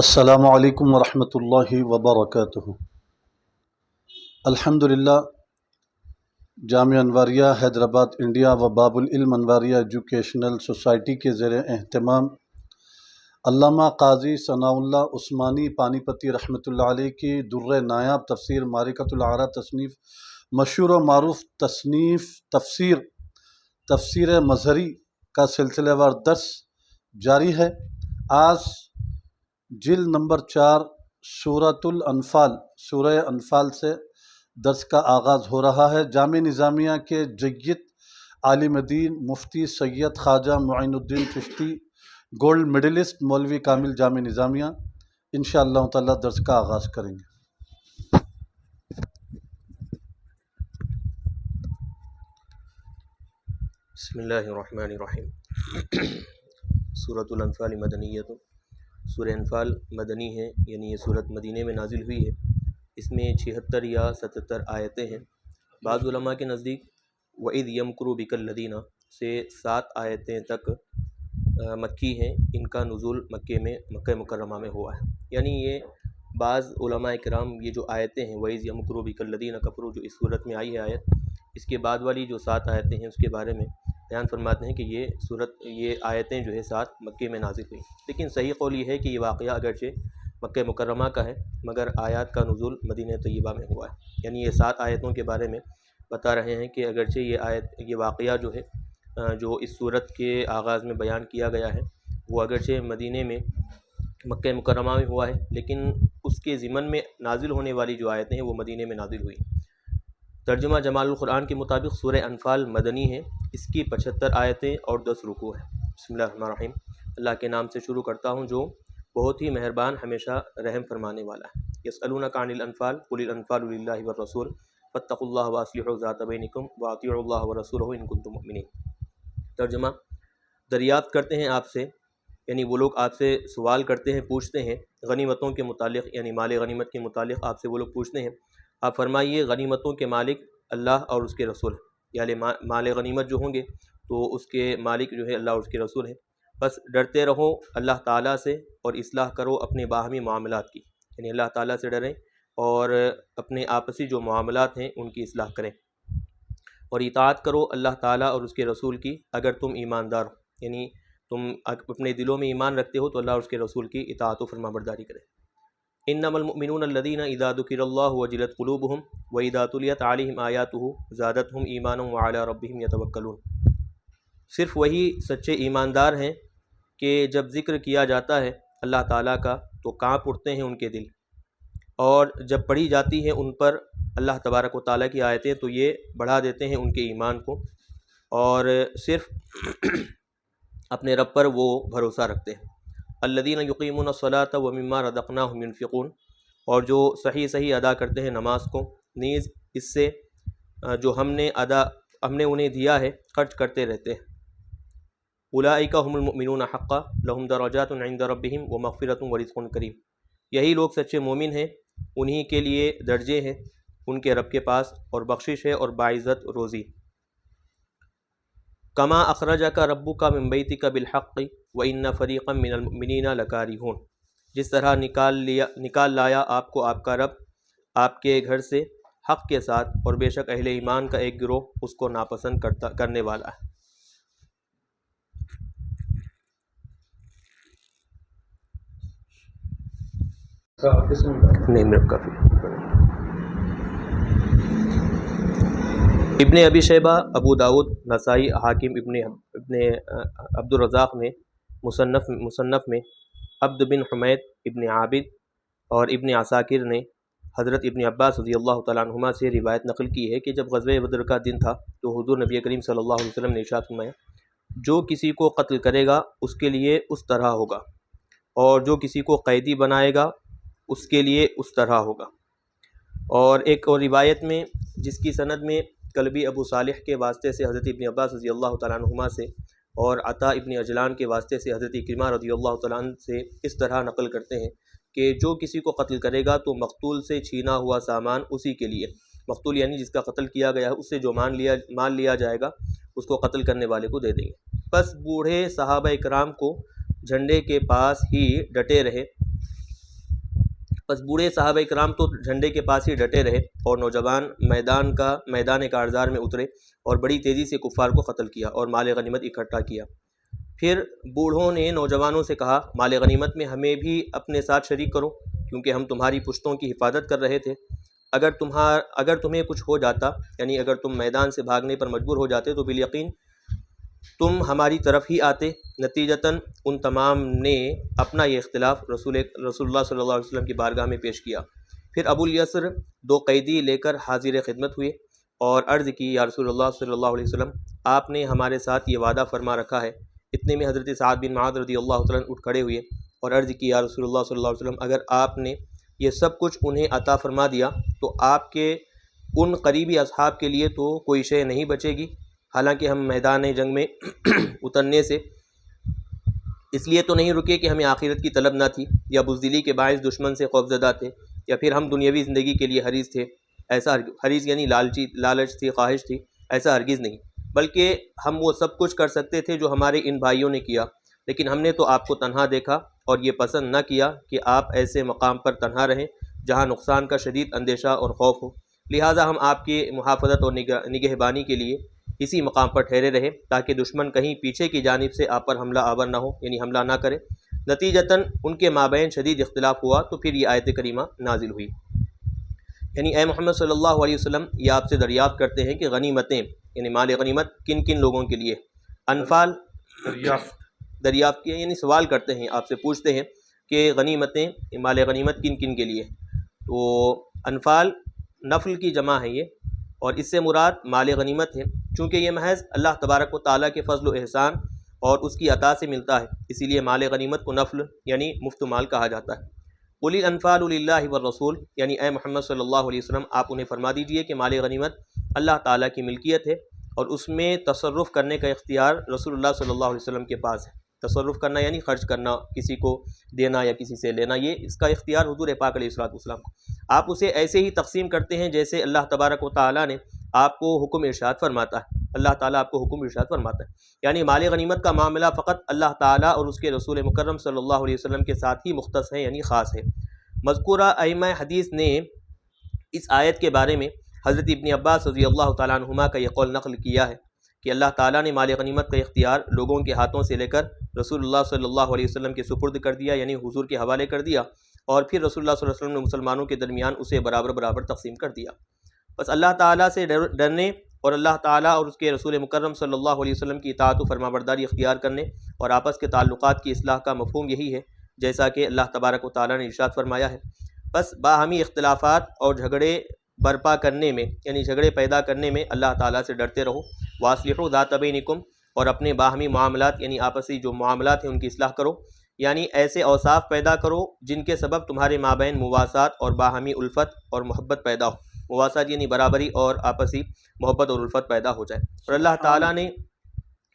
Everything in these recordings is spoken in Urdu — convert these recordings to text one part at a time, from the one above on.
السلام علیکم ورحمۃ اللہ وبرکاتہ۔ الحمدللہ جامعہ انواریہ حیدرآباد انڈیا و باب العلم انواریہ ایجوکیشنل سوسائٹی کے زیر اہتمام علامہ قاضی ثناء اللہ عثمانی پانی پتی رحمۃ اللہ علیہ کی در نایاب تفسیر معرکۃ العریٰ تصنیف مشہور و معروف تفسیر مظہری کا سلسلہ وار درس جاری ہے۔ آج جلد نمبر 4 سورہ انفال سے درس کا آغاز ہو رہا ہے۔ جامعہ نظامیہ کے جید عالم دین مفتی سید خواجہ معین الدین چشتی گولڈ میڈلسٹ مولوی کامل جامعہ نظامیہ انشاءاللہ تعالی درس کا آغاز کریں گے۔ بسم اللہ الرحمن الرحیم۔ سورۃ الانفال مدنیۃ، سورہ انفال مدنی ہے، یعنی یہ سورت مدینہ میں نازل ہوئی ہے۔ اس میں 76 یا 77 آیتیں ہیں۔ بعض علماء کے نزدیک وَإِذْ يَمْكُرُ بِكَ الَّذِينَ سے 7 آیتیں تک مکی ہیں۔ ان کا نزول مکہ مکرمہ میں ہوا ہے، یعنی یہ بعض علماء کرام یہ جو آیتیں ہیں وَإِذْ يَمْكُرُ بِكَ الَّذِينَ كَفَرُوا، جو اس صورت میں آئی ہے آیت، اس کے بعد والی جو 7 آیتیں ہیں اس کے بارے میں بیان فرماتے ہیں کہ یہ آیتیں جو ہے 7 مکے میں نازل ہوئی، لیکن صحیح قول یہ ہے کہ یہ واقعہ اگرچہ مکہ مکرمہ کا ہے مگر آیات کا نزول مدینہ طیبہ میں ہوا ہے۔ یعنی یہ 7 آیتوں کے بارے میں بتا رہے ہیں کہ اگرچہ یہ واقعہ جو ہے جو اس صورت کے آغاز میں بیان کیا گیا ہے وہ اگرچہ مدینہ میں مکہ مکرمہ میں ہوا ہے، لیکن اس کے ضمن میں نازل ہونے والی جو آیتیں ہیں وہ مدینہ میں نازل ہوئی۔ ترجمہ جمال القرآن کے مطابق سورہ انفال مدنی ہے، اس کی 75 آیتیں اور 10 رکوع ہیں۔ بسم اللہ الرحمن الرحیم۔ اللہ کے نام سے شروع کرتا ہوں جو بہت ہی مہربان ہمیشہ رحم فرمانے والا ہے۔ یسألونک عن الانفال قل الانفال للہ والرسول فاتقوا اللہ واصلحوا ذات بینکم واطیعوا اللہ ورسولہ ان کنتم مؤمنین۔ ترجمہ، دریافت کرتے ہیں آپ سے، یعنی وہ لوگ آپ سے سوال کرتے ہیں، پوچھتے ہیں غنیمتوں کے متعلق، یعنی مال غنیمت کے متعلق آپ سے وہ لوگ پوچھتے ہیں، آپ فرمائیے غنیمتوں کے مالک اللہ اور اس کے رسول، یعنی مال غنیمت جو ہوں گے تو اس کے مالک جو ہے اللہ اور اس کے رسول ہیں۔ بس ڈرتے رہو اللہ تعالیٰ سے اور اصلاح کرو اپنے باہمی معاملات کی، یعنی اللہ تعالیٰ سے ڈریں اور اپنے آپسی جو معاملات ہیں ان کی اصلاح کریں، اور اطاعت کرو اللہ تعالیٰ اور اس کے رسول کی اگر تم ایماندار ہو، یعنی تم اپنے دلوں میں ایمان رکھتے ہو تو اللہ اور اس کے رسول کی اطاعت و فرما برداری کریں۔ انما المؤمنون الذین اذا ذکر اللہ وجلت قلوبہم واذا تلیت علیہم آیاتہ زادتہم ایمانا وعلی ربہم یتوکلون۔ صرف وہی سچے ایماندار ہیں کہ جب ذکر کیا جاتا ہے اللہ تعالیٰ کا تو کانپ اٹھتے ہیں ان کے دل، اور جب پڑھی جاتی ہیں ان پر اللہ تبارک و تعالیٰ کی آیتیں تو یہ بڑھا دیتے ہیں ان کے ایمان کو، اور صرف اپنے رب پر وہ بھروسہ رکھتے ہیں۔ الذین یقیمون الصلاۃ ومما رزقناہم ینفقون، اور جو صحیح ادا کرتے ہیں نماز کو، نیز اس سے جو ہم نے انہیں دیا ہے خرچ کرتے رہتے ہیں۔ اولئک هم المؤمنون حقا لهم درجات عند ربهم ومغفرۃ ورزق کریم، یہی لوگ سچے مومن ہیں، انہی کے لیے درجے ہیں ان کے رب کے پاس اور بخشش ہے اور باعزت روزی۔ کما اخرجک ربک من بیتک بالحق وان فریقا من المؤمنین لکارہون، جس طرح نکال لایا آپ کو آپ کا رب آپ کے گھر سے حق کے ساتھ، اور بے شک اہل ایمان کا ایک گروہ اس کو ناپسند کرنے والا ہے۔ نہیں میرا کافی۔ ابن ابی شیبہ، ابو داود، نسائی، حاکم، ابن عبد الرزاق نے مصنف میں، عبد بن حمید ابن عابد اور ابن عساکر نے حضرت ابن عباس رضی اللہ تعالیٰ عنہما سے روایت نقل کی ہے کہ جب غزوہ بدر کا دن تھا تو حضور نبی کریم صلی اللہ علیہ وسلم نے ارشاد فرمایا، جو کسی کو قتل کرے گا اس کے لیے اس طرح ہوگا، اور جو کسی کو قیدی بنائے گا اس کے لیے اس طرح ہوگا۔ اور ایک اور روایت میں جس کی سند میں کلبی ابو صالح کے واسطے سے حضرت ابن عباس رضی اللہ تعالیٰ عنہما سے اور عطا ابن اجلان کے واسطے سے حضرت اکرمہ رضی اللہ تعالیٰ عنہ سے اس طرح نقل کرتے ہیں کہ جو کسی کو قتل کرے گا تو مقتول سے چھینا ہوا سامان اسی کے لیے، مقتول یعنی جس کا قتل کیا گیا ہے، اس سے جو مال لیا جائے گا اس کو قتل کرنے والے کو دے دیں گے۔ پس بوڑھے صحابہ کرام کو جھنڈے کے پاس ہی ڈٹے رہے بس بوڑھے صحابہ کرام تو جھنڈے کے پاس ہی ڈٹے رہے اور نوجوان میدان کارزار میں اترے اور بڑی تیزی سے کفار کو قتل کیا اور مال غنیمت اکٹھا کیا۔ پھر بوڑھوں نے نوجوانوں سے کہا مال غنیمت میں ہمیں بھی اپنے ساتھ شریک کرو، کیونکہ ہم تمہاری پشتوں کی حفاظت کر رہے تھے۔ اگر تمہیں کچھ ہو جاتا، یعنی اگر تم میدان سے بھاگنے پر مجبور ہو جاتے تو بالیقین تم ہماری طرف ہی آتے۔ نتیجتاً ان تمام نے اپنا یہ اختلاف رسول اللہ صلی اللہ علیہ وسلم کی بارگاہ میں پیش کیا۔ پھر ابو الیسر 2 قیدی لے کر حاضر خدمت ہوئے اور عرض کی یا رسول اللہ صلی اللہ علیہ وسلم، آپ نے ہمارے ساتھ یہ وعدہ فرما رکھا ہے۔ اتنے میں حضرت سعد بن معاذ رضی اللہ تعالیٰ عنہ اٹھ کھڑے ہوئے اور عرض کی یا رسول اللہ صلی اللہ علیہ وسلم، اگر آپ نے یہ سب کچھ انہیں عطا فرما دیا تو آپ کے ان قریبی اصحاب کے لیے تو کوئی شے نہیں بچے گی۔ حالانکہ ہم میدان جنگ میں اترنے سے اس لیے تو نہیں رکے کہ ہمیں آخرت کی طلب نہ تھی یا بزدلی کے باعث دشمن سے خوفزدہ تھے یا پھر ہم دنیاوی زندگی کے لیے حریص تھے، ایسا حریص یعنی لالچ تھی، خواہش تھی، ایسا ہرگز نہیں، بلکہ ہم وہ سب کچھ کر سکتے تھے جو ہمارے ان بھائیوں نے کیا، لیکن ہم نے تو آپ کو تنہا دیکھا اور یہ پسند نہ کیا کہ آپ ایسے مقام پر تنہا رہیں جہاں نقصان کا شدید اندیشہ اور خوف ہو، لہٰذا ہم آپ کی محافظت اور نگہبانی کے لیے اسی مقام پر ٹھہرے رہے تاکہ دشمن کہیں پیچھے کی جانب سے آپ پر حملہ آور نہ ہو، یعنی حملہ نہ کرے۔ نتیجتاً ان کے مابین شدید اختلاف ہوا تو پھر یہ آیت کریمہ نازل ہوئی، یعنی اے محمد صلی اللہ علیہ وسلم، یہ آپ سے دریافت کرتے ہیں کہ غنیمتیں یعنی مال غنیمت کن کن لوگوں کے لیے؟ انفال دریافت کیا یعنی سوال کرتے ہیں، آپ سے پوچھتے ہیں کہ غنیمتیں مال غنیمت کن کن کے لیے؟ تو انفال نفل کی جمع ہے یہ، اور اس سے مراد مال غنیمت ہے، چونکہ یہ محض اللہ تبارک و تعالیٰ کے فضل و احسان اور اس کی عطا سے ملتا ہے، اسی لیے مال غنیمت کو نفل یعنی مفت مال کہا جاتا ہے۔ قل الانفال للہ والرسول، یعنی اے محمد صلی اللہ علیہ وسلم آپ انہیں فرما دیجئے کہ مال غنیمت اللہ تعالیٰ کی ملکیت ہے اور اس میں تصرف کرنے کا اختیار رسول اللہ صلی اللہ علیہ وسلم کے پاس ہے۔ تصرف کرنا یعنی خرچ کرنا، کسی کو دینا یا کسی سے لینا، یہ اس کا اختیار حضور پاک علیہ السلام کو۔ آپ اسے ایسے ہی تقسیم کرتے ہیں جیسے اللہ تبارک و تعالیٰ نے آپ کو حکم ارشاد فرماتا ہے، اللہ تعالیٰ آپ کو حکم ارشاد فرماتا ہے، یعنی مال غنیمت کا معاملہ فقط اللہ تعالیٰ اور اس کے رسول مکرم صلی اللہ علیہ وسلم کے ساتھ ہی مختص ہے، یعنی خاص ہے۔ مذکورہ ائمہ حدیث نے اس آیت کے بارے میں حضرت ابن عباس رضی اللہ تعالیٰ عنہما کا یہ قول نقل کیا ہے کہ اللہ تعالیٰ نے مال غنیمت کا اختیار لوگوں کے ہاتھوں سے لے کر رسول اللہ صلی اللہ علیہ وسلم کے سپرد کر دیا، یعنی حضور کے حوالے کر دیا، اور پھر رسول اللہ صلی اللہ علیہ وسلم نے مسلمانوں کے درمیان اسے برابر برابر تقسیم کر دیا۔ بس اللہ تعالیٰ سے ڈرنے اور اللہ تعالیٰ اور اس کے رسول مکرم صلی اللہ علیہ وسلم کی اطاعت و فرمانبرداری اختیار کرنے اور آپس کے تعلقات کی اصلاح کا مفہوم یہی ہے، جیسا کہ اللہ تبارک و تعالیٰ نے ارشاد فرمایا ہے۔ بس باہمی اختلافات اور جھگڑے برپا کرنے میں یعنی جھگڑے پیدا کرنے میں اللہ تعالیٰ سے ڈرتے رہو۔ واصلحوا ذات بینکم، اور اپنے باہمی معاملات یعنی آپسی جو معاملات ہیں ان کی اصلاح کرو، یعنی ایسے اوصاف پیدا کرو جن کے سبب تمہارے مابین مواسات اور باہمی الفت اور محبت پیدا ہو۔ مواسات یعنی برابری اور آپسی محبت اور الفت پیدا ہو جائے، اور اللہ تعالیٰ نے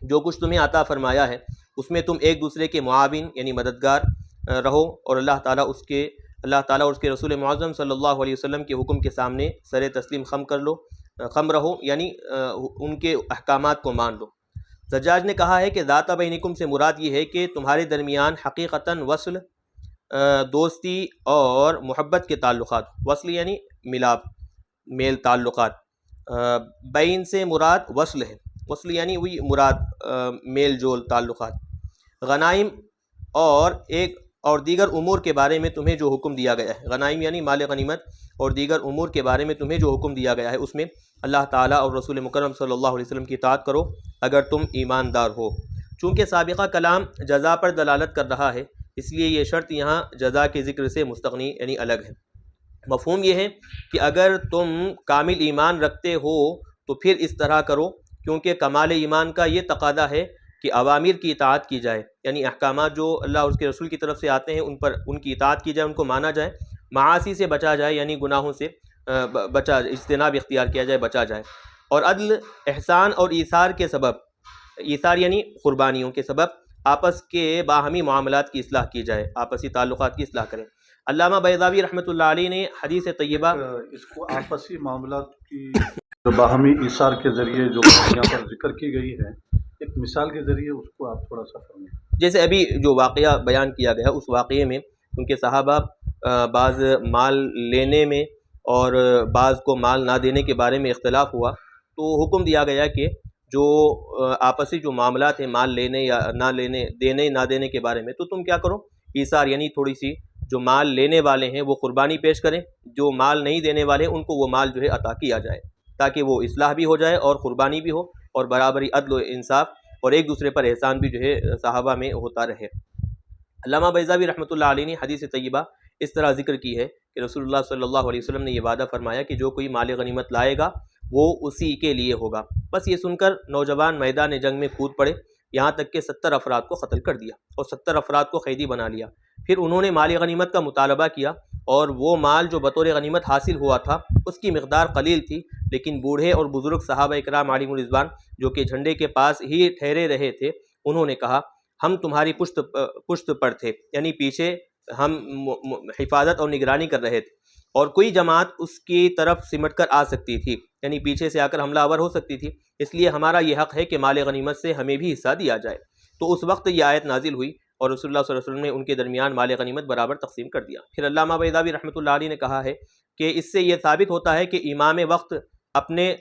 جو کچھ تمہیں عطا فرمایا ہے اس میں تم ایک دوسرے کے معاون یعنی مددگار رہو، اور اللہ تعالیٰ اور اس کے رسول معظم صلی اللہ علیہ وسلم کے حکم کے سامنے سر تسلیم خم رہو، یعنی ان کے احکامات کو مان لو۔ زجاج نے کہا ہے کہ ذات بینکم سے مراد یہ ہے کہ تمہارے درمیان حقیقتاً وصل، دوستی اور محبت کے تعلقات، وصل یعنی ملاپ، میل تعلقات، بین سے مراد وصل ہے، وصل یعنی وہی مراد میل جول تعلقات۔ غنائم اور دیگر امور کے بارے میں تمہیں جو حکم دیا گیا ہے، غنائم یعنی مال غنیمت اور دیگر امور کے بارے میں تمہیں جو حکم دیا گیا ہے اس میں اللہ تعالیٰ اور رسول مکرم صلی اللہ علیہ وسلم کی اطاعت کرو اگر تم ایماندار ہو۔ چونکہ سابقہ کلام جزا پر دلالت کر رہا ہے اس لیے یہ شرط یہاں جزا کے ذکر سے مستغنی یعنی الگ ہے۔ مفہوم یہ ہے کہ اگر تم کامل ایمان رکھتے ہو تو پھر اس طرح کرو، کیونکہ کمال ایمان کا یہ تقاضا ہے کہ اوامر کی اطاعت کی جائے، یعنی احکامات جو اللہ اور اس کے رسول کی طرف سے آتے ہیں ان کی اطاعت کی جائے، ان کو مانا جائے، معاصی سے بچا جائے یعنی گناہوں سے اجتناب اختیار کیا جائے، بچا جائے، اور عدل، احسان اور ایثار کے سبب، ایثار یعنی قربانیوں کے سبب آپس کے باہمی معاملات کی اصلاح کی جائے، آپسی تعلقات کی اصلاح کریں۔ علامہ بیضاوی رحمۃ اللہ علیہ نے حدیث طیبہ اس کو آپسی معاملات کی باہمی ایثار کے ذریعے جو یہاں پر ذکر کی گئی ہے، ایک مثال کے ذریعے اس کو آپ تھوڑا سا فرمائیں۔ جیسے ابھی جو واقعہ بیان کیا گیا اس واقعے میں کیونکہ صحابہ بعض مال لینے میں اور بعض کو مال نہ دینے کے بارے میں اختلاف ہوا، تو حکم دیا گیا کہ جو آپسی جو معاملات ہیں مال لینے یا نہ لینے، دینے نہ دینے کے بارے میں، تو تم کیا کرو، ایثار یعنی تھوڑی سی جو مال لینے والے ہیں وہ قربانی پیش کریں، جو مال نہیں دینے والے ہیں ان کو وہ مال جو ہے عطا کیا جائے، تاکہ وہ اصلاح بھی ہو جائے اور قربانی بھی ہو اور برابری، عدل و انصاف اور ایک دوسرے پر احسان بھی جو ہے صحابہ میں ہوتا رہے۔ علامہ بیضاوی رحمۃ اللہ علیہ نے حدیث طیبہ اس طرح ذکر کی ہے کہ رسول اللہ صلی اللہ علیہ وسلم نے یہ وعدہ فرمایا کہ جو کوئی مال غنیمت لائے گا وہ اسی کے لیے ہوگا۔ بس یہ سن کر نوجوان میدان جنگ میں کود پڑے، یہاں تک کہ 70 افراد کو قتل کر دیا اور 70 افراد کو قیدی بنا لیا۔ پھر انہوں نے مال غنیمت کا مطالبہ کیا، اور وہ مال جو بطور غنیمت حاصل ہوا تھا اس کی مقدار قلیل تھی، لیکن بوڑھے اور بزرگ صحابہ اکرام علیہم الرضوان جو کہ جھنڈے کے پاس ہی ٹھہرے رہے تھے، انہوں نے کہا ہم تمہاری پشت پر تھے، یعنی پیچھے ہم حفاظت اور نگرانی کر رہے تھے، اور کوئی جماعت اس کی طرف سمٹ کر آ سکتی تھی، یعنی پیچھے سے آ کر حملہ آور ہو سکتی تھی، اس لیے ہمارا یہ حق ہے کہ مال غنیمت سے ہمیں بھی حصہ دیا جائے۔ تو اس وقت یہ آیت نازل ہوئی اور رسول اللہ صلی اللہ علیہ وسلم نے ان کے درمیان مال غنیمت برابر تقسیم کر دیا۔ پھر علامہ بیضاوی رحمۃ اللہ علیہ نے کہا ہے کہ اس سے یہ ثابت ہوتا ہے کہ امام وقت اپنے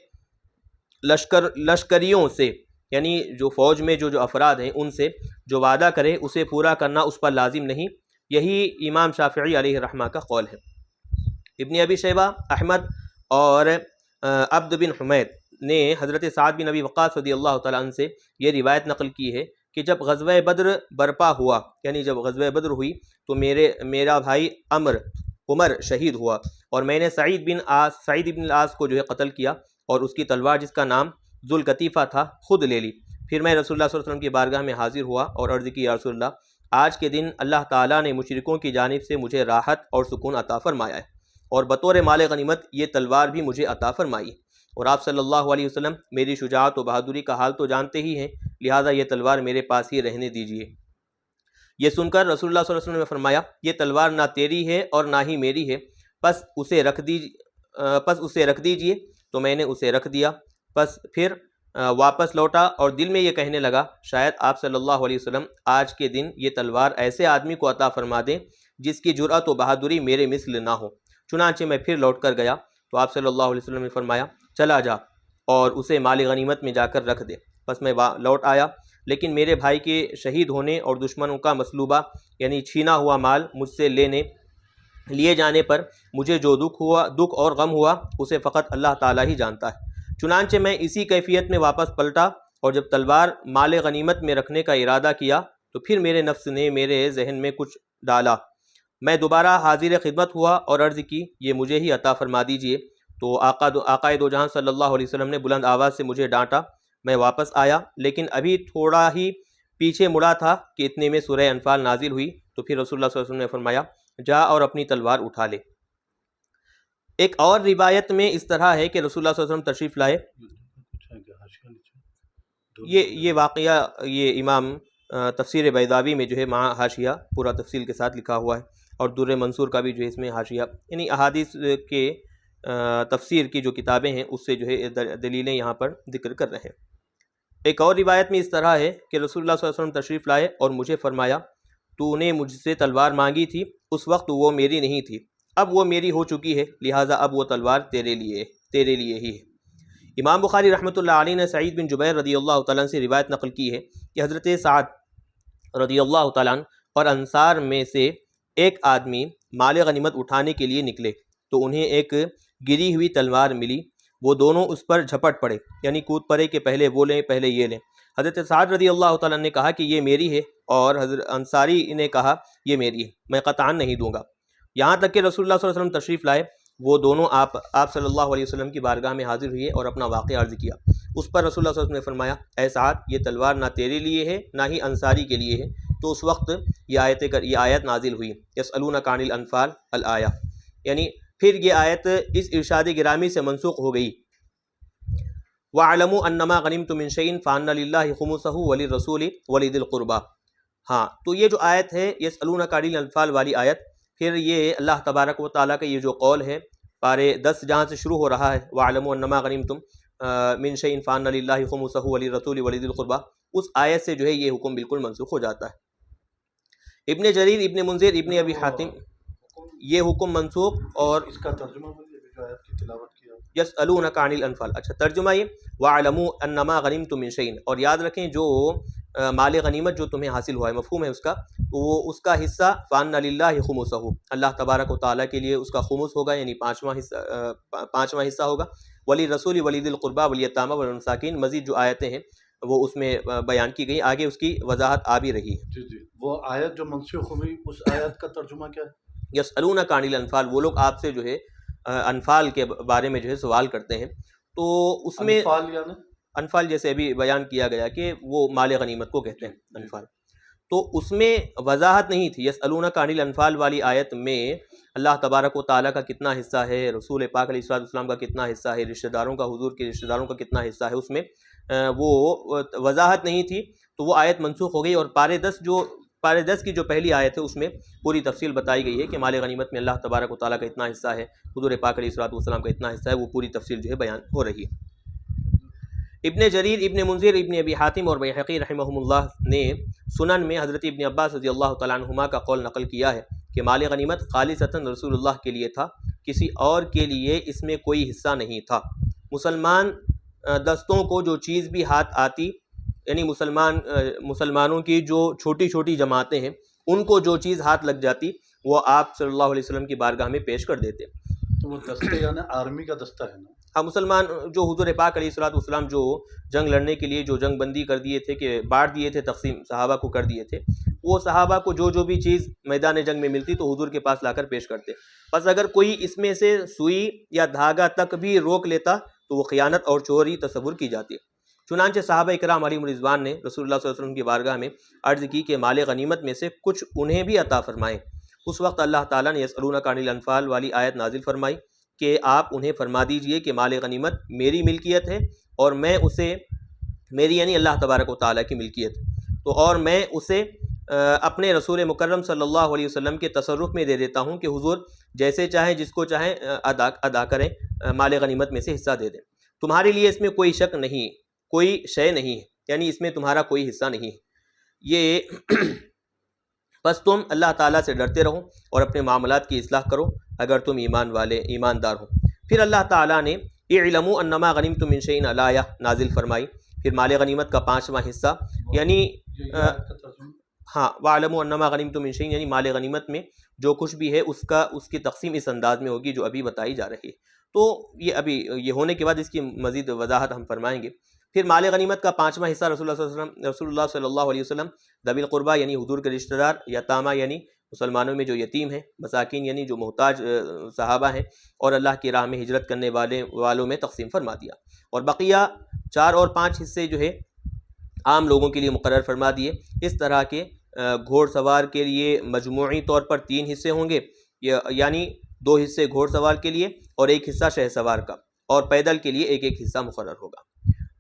لشکریوں سے، یعنی جو فوج میں جو افراد ہیں ان سے جو وعدہ کرے اسے پورا کرنا اس پر لازم نہیں۔ یہی امام شافعی علیہ رحمہ کا قول ہے۔ ابن ابی شیبہ، احمد اور عبد بن حمید نے حضرت سعد بن ابی وقاص رضی اللہ تعالیٰ عنہ سے یہ روایت نقل کی ہے کہ جب غزوہ بدر برپا ہوا، یعنی جب غزوہ بدر ہوئی تو میرا بھائی عمر شہید ہوا، اور میں نے سعید بن العاص کو جو ہے قتل کیا، اور اس کی تلوار جس کا نام ذوالقطیفہ تھا خود لے لی۔ پھر میں رسول اللہ صلی اللہ علیہ وسلم کی بارگاہ میں حاضر ہوا اور عرض کی، یا رسول اللہ، آج کے دن اللہ تعالیٰ نے مشرکوں کی جانب سے مجھے راحت اور سکون عطا فرمایا ہے، اور بطور مال غنیمت یہ تلوار بھی مجھے عطا فرمائی، اور آپ صلی اللہ علیہ وسلم میری شجاعت و بہادری کا حال تو جانتے ہی ہیں، لہٰذا یہ تلوار میرے پاس ہی رہنے دیجیے۔ یہ سن کر رسول اللہ صلی اللہ علیہ وسلم نے فرمایا، یہ تلوار نہ تیری ہے اور نہ ہی میری ہے، پس اسے رکھ دیجیے۔ تو میں نے اسے رکھ دیا، پس پھر واپس لوٹا اور دل میں یہ کہنے لگا، شاید آپ صلی اللہ علیہ وسلم آج کے دن یہ تلوار ایسے آدمی کو عطا فرما دیں جس کی جرأت و بہادری میرے مثل نہ ہو۔ چنانچہ میں پھر لوٹ کر گیا تو آپ صلی اللہ علیہ وسلم نے فرمایا، چلا جا اور اسے مال غنیمت میں جا کر رکھ دے۔ پس میں لوٹ آیا، لیکن میرے بھائی کے شہید ہونے اور دشمنوں کا مسلوبہ یعنی چھینا ہوا مال مجھ سے لیے جانے پر مجھے جو دکھ اور غم ہوا اسے فقط اللہ تعالیٰ ہی جانتا ہے۔ چنانچہ میں اسی کیفیت میں واپس پلٹا، اور جب تلوار مال غنیمت میں رکھنے کا ارادہ کیا تو پھر میرے نفس نے میرے ذہن میں کچھ ڈالا۔ میں دوبارہ حاضر خدمت ہوا اور عرض کی، یہ مجھے ہی عطا فرما دیجئے۔ تو آقا دو جہاں صلی اللہ علیہ وسلم نے بلند آواز سے مجھے ڈانٹا۔ میں واپس آیا، لیکن ابھی تھوڑا ہی پیچھے مڑا تھا کہ اتنے میں سورہ انفال نازل ہوئی، تو پھر رسول اللہ صلی اللہ علیہ وسلم نے فرمایا، جا اور اپنی تلوار اٹھا لے۔ ایک اور روایت میں اس طرح ہے کہ رسول اللہ صلی اللہ علیہ وسلم تشریف لائے۔ یہ واقعہ یہ امام تفسیر بیضاوی میں جو ہے مع حاشیہ پورا تفصیل کے ساتھ لکھا ہوا ہے، اور در منصور کا بھی جو ہے اس میں حاشیہ، یعنی احادیث کے تفسیر کی جو کتابیں ہیں اس سے جو ہے دلیلیں یہاں پر ذکر کر رہے ہیں۔ ایک اور روایت میں اس طرح ہے کہ رسول اللہ صلی اللہ علیہ وسلم تشریف لائے اور مجھے فرمایا، تو نے مجھ سے تلوار مانگی تھی، اس وقت وہ میری نہیں تھی، اب وہ میری ہو چکی ہے، لہٰذا اب وہ تلوار تیرے لیے ہی ہے۔ امام بخاری رحمۃ اللہ علیہ نے سعید بن جبیر رضی اللہ تعالیٰ عنہ سے روایت نقل کی ہے کہ حضرت سعد رضی اللہ تعالیٰ عنہ اور انصار میں سے ایک آدمی مال غنیمت اٹھانے کے لیے نکلے، تو انہیں ایک گری ہوئی تلوار ملی، وہ دونوں اس پر جھپٹ پڑے، یعنی کود پڑے کہ پہلے وہ لیں پہلے یہ لیں۔ حضرت سعد رضی اللہ تعالیٰ عنہ نے کہا کہ یہ میری ہے، اور حضرت انصاری نے کہا یہ میری ہے، میں قطعاً نہیں دوں گا۔ یہاں تک کہ رسول اللہ صلی اللہ علیہ وسلم تشریف لائے، وہ دونوں آپ صلی اللہ علیہ وسلم کی بارگاہ میں حاضر ہوئے اور اپنا واقعہ عرض کیا۔ اس پر رسول اللہ صلی اللہ علیہ وسلم نے فرمایا، اے سعد، یہ تلوار نہ تیرے لیے ہے نہ ہی انصاری کے لیے ہے۔ تو اس وقت یہ آیت نازل ہوئی، یسألونک عن الانفال الآیہ، یعنی پھر یہ آیت اس ارشاد گرامی سے منسوخ ہو گئی، وَاعْلَمُوا أَنَّمَا غَنِمْتُم مِّن شَيْءٍ فَأَنَّ لِلَّهِ خُمُسَهُ وَلِلرَّسُولِ وَلِذِي الْقُرْبَىٰ۔ ہاں، تو یہ جو آیت ہے یسألونک عن الانفال والی آیت، پھر یہ اللہ تبارک و تعالیٰ کا یہ جو قول ہے پارے 10 جہاں سے شروع ہو رہا ہے، وَاعْلَمُوا أَنَّمَا غَنِمْتُم مِّن شَيْءٍ فَأَنَّ لِلَّهِ خُمُسَهُ وَلِلرَّسُولِ وَلِذِي الْقُرْبَىٰ، اس آیت سے جو ہے یہ حکم بالکل منسوخ ہو جاتا ہے۔ ابن جریر، ابن منذر، ابن ابی حاتم، یہ حکم منسوخ اور اس کا ترجمہ بولیے جو آیت کی تلاوت کیا. یسألونک عن الانفال. اچھا ترجمہ یہ وَاعْلَمُوا أَنَّمَا غَنِمْتُم مِّن شَيْءٍ، اور یاد رکھیں جو مال غنیمت جو تمہیں حاصل ہوا ہے، مفہوم ہے اس کا، وہ اس کا حصہ فَأَنَّ لِلَّهِ خُمُسَهُ، اللہ تبارک و تعالیٰ کے لیے اس کا خمس ہوگا، یعنی پانچواں حصہ ہوگا. وَلِلرَّسُولِ وَلِذِي الْقُرْبَىٰ وَالْيَتَامَىٰ وَالْمَسَاکِینِ، مزید جو آیتیں ہیں وہ اس میں بیان کی گئی، آگے اس کی وضاحت آ بھی رہی ہے. جی وہ آیت جو منسوخ ہوئی اس آیت کا ترجمہ کیا ہے؟ یسألونک عن الانفال، وہ لوگ آپ سے جو ہے انفال کے بارے میں جو ہے سوال کرتے ہیں. تو اس میں انفال یعنی انفال جیسے ابھی بیان کیا گیا کہ وہ مال غنیمت کو کہتے ہیں انفال، تو اس میں وضاحت نہیں تھی. یسألونک عن الانفال والی آیت میں اللہ تبارک و تعالیٰ کا کتنا حصہ ہے، رسول پاک علیہ السلام کا کتنا حصہ ہے، رشتہ داروں کا، حضور کے رشتہ داروں کا کتنا حصہ ہے، اس میں وہ وضاحت نہیں تھی. تو وہ آیت منسوخ ہو گئی، اور پارے 10 کی جو پہلی آیت ہے اس میں پوری تفصیل بتائی گئی ہے کہ مال غنیمت میں اللہ تبارک و تعالیٰ کا اتنا حصہ ہے، حضور پاک علیہ السلام کا اتنا حصہ ہے، وہ پوری تفصیل جو ہے بیان ہو رہی ہے. ابن جریر، ابن منذر، ابن ابی حاتم اور بیہقی رحمہم اللہ نے سنن میں حضرت ابن عباس رضی اللہ تعالیٰ عنہما کا قول نقل کیا ہے کہ مال غنیمت خالصتاً رسول اللہ کے لیے تھا، کسی اور کے لیے اس میں کوئی حصہ نہیں تھا. مسلمان دستوں کو جو چیز بھی ہاتھ آتی، یعنی مسلمانوں کی جو چھوٹی چھوٹی جماعتیں ہیں ان کو جو چیز ہاتھ لگ جاتی وہ آپ صلی اللہ علیہ وسلم کی بارگاہ میں پیش کر دیتے. تو وہ دستے یعنی آرمی کا دستہ ہے نا؟ ہاں، مسلمان جو حضور پاک علیہ السلام جو جنگ لڑنے کے لیے جو جنگ بندی کر دیے تھے، کہ بانٹ دیے تھے، تقسیم صحابہ کو کر دیے تھے، وہ صحابہ کو جو بھی چیز میدان جنگ میں ملتی تو حضور کے پاس لا کر پیش کرتے. بس اگر کوئی اس میں سے سوئی یا دھاگا تک بھی روک لیتا تو وہ خیانت اور چوری تصور کی جاتی. چنانچہ صحابہ اکرام علیہم رضوان نے رسول اللہ صلی اللہ علیہ وسلم کی بارگاہ میں عرض کی کہ مال غنیمت میں سے کچھ انہیں بھی عطا فرمائیں. اس وقت اللہ تعالیٰ نے یسألونک عن الانفال والی آیت نازل فرمائی کہ آپ انہیں فرما دیجئے کہ مال غنیمت میری ملکیت ہے، اور میں اسے، میری یعنی اللہ تبارک و تعالیٰ کی ملکیت، تو اور میں اسے اپنے رسول مکرم صلی اللہ علیہ وسلم کے تصرف میں دے دیتا ہوں کہ حضور جیسے چاہیں، جس کو چاہیں ادا کریں، مال غنیمت میں سے حصہ دے دیں. تمہارے لیے اس میں کوئی شک نہیں، کوئی شے نہیں ہے، یعنی اس میں تمہارا کوئی حصہ نہیں ہے. یہ بس تم اللہ تعالیٰ سے ڈرتے رہو اور اپنے معاملات کی اصلاح کرو اگر تم ایماندار ہو. پھر اللہ تعالیٰ نے اعلموا انما غنمتم من شیء آیہ نازل فرمائی. پھر مال غنیمت کا 5واں حصہ، یعنی ہاں، وَاعْلَمُوا أَنَّمَا غَنِمْتُم مِّن شَيْءٍ، یعنی مال غنیمت میں جو کچھ بھی ہے اس کی تقسیم اس انداز میں ہوگی جو ابھی بتائی جا رہی ہے. تو یہ ہونے کے بعد اس کی مزید وضاحت ہم فرمائیں گے. پھر مال غنیمت کا 5واں حصہ رسول اللہ صلی اللہ علیہ وسلم ذوی القربیٰ یعنی حضور کے رشتہ دار، یتامہ یعنی مسلمانوں میں جو یتیم ہیں، مساکین یعنی جو محتاج صحابہ ہیں، اور اللہ کی راہ میں ہجرت کرنے والوں میں تقسیم فرما دیا. اور بقیہ 4 اور 5 حصے جو ہے عام لوگوں کے لیے مقرر فرما دیے. اس طرح کے گھوڑ سوار کے لیے مجموعی طور پر 3 حصے ہوں گے، یعنی 2 حصے گھوڑ سوار کے لیے اور 1 حصہ شہ سوار کا، اور پیدل کے لیے 1 حصہ مقرر ہوگا.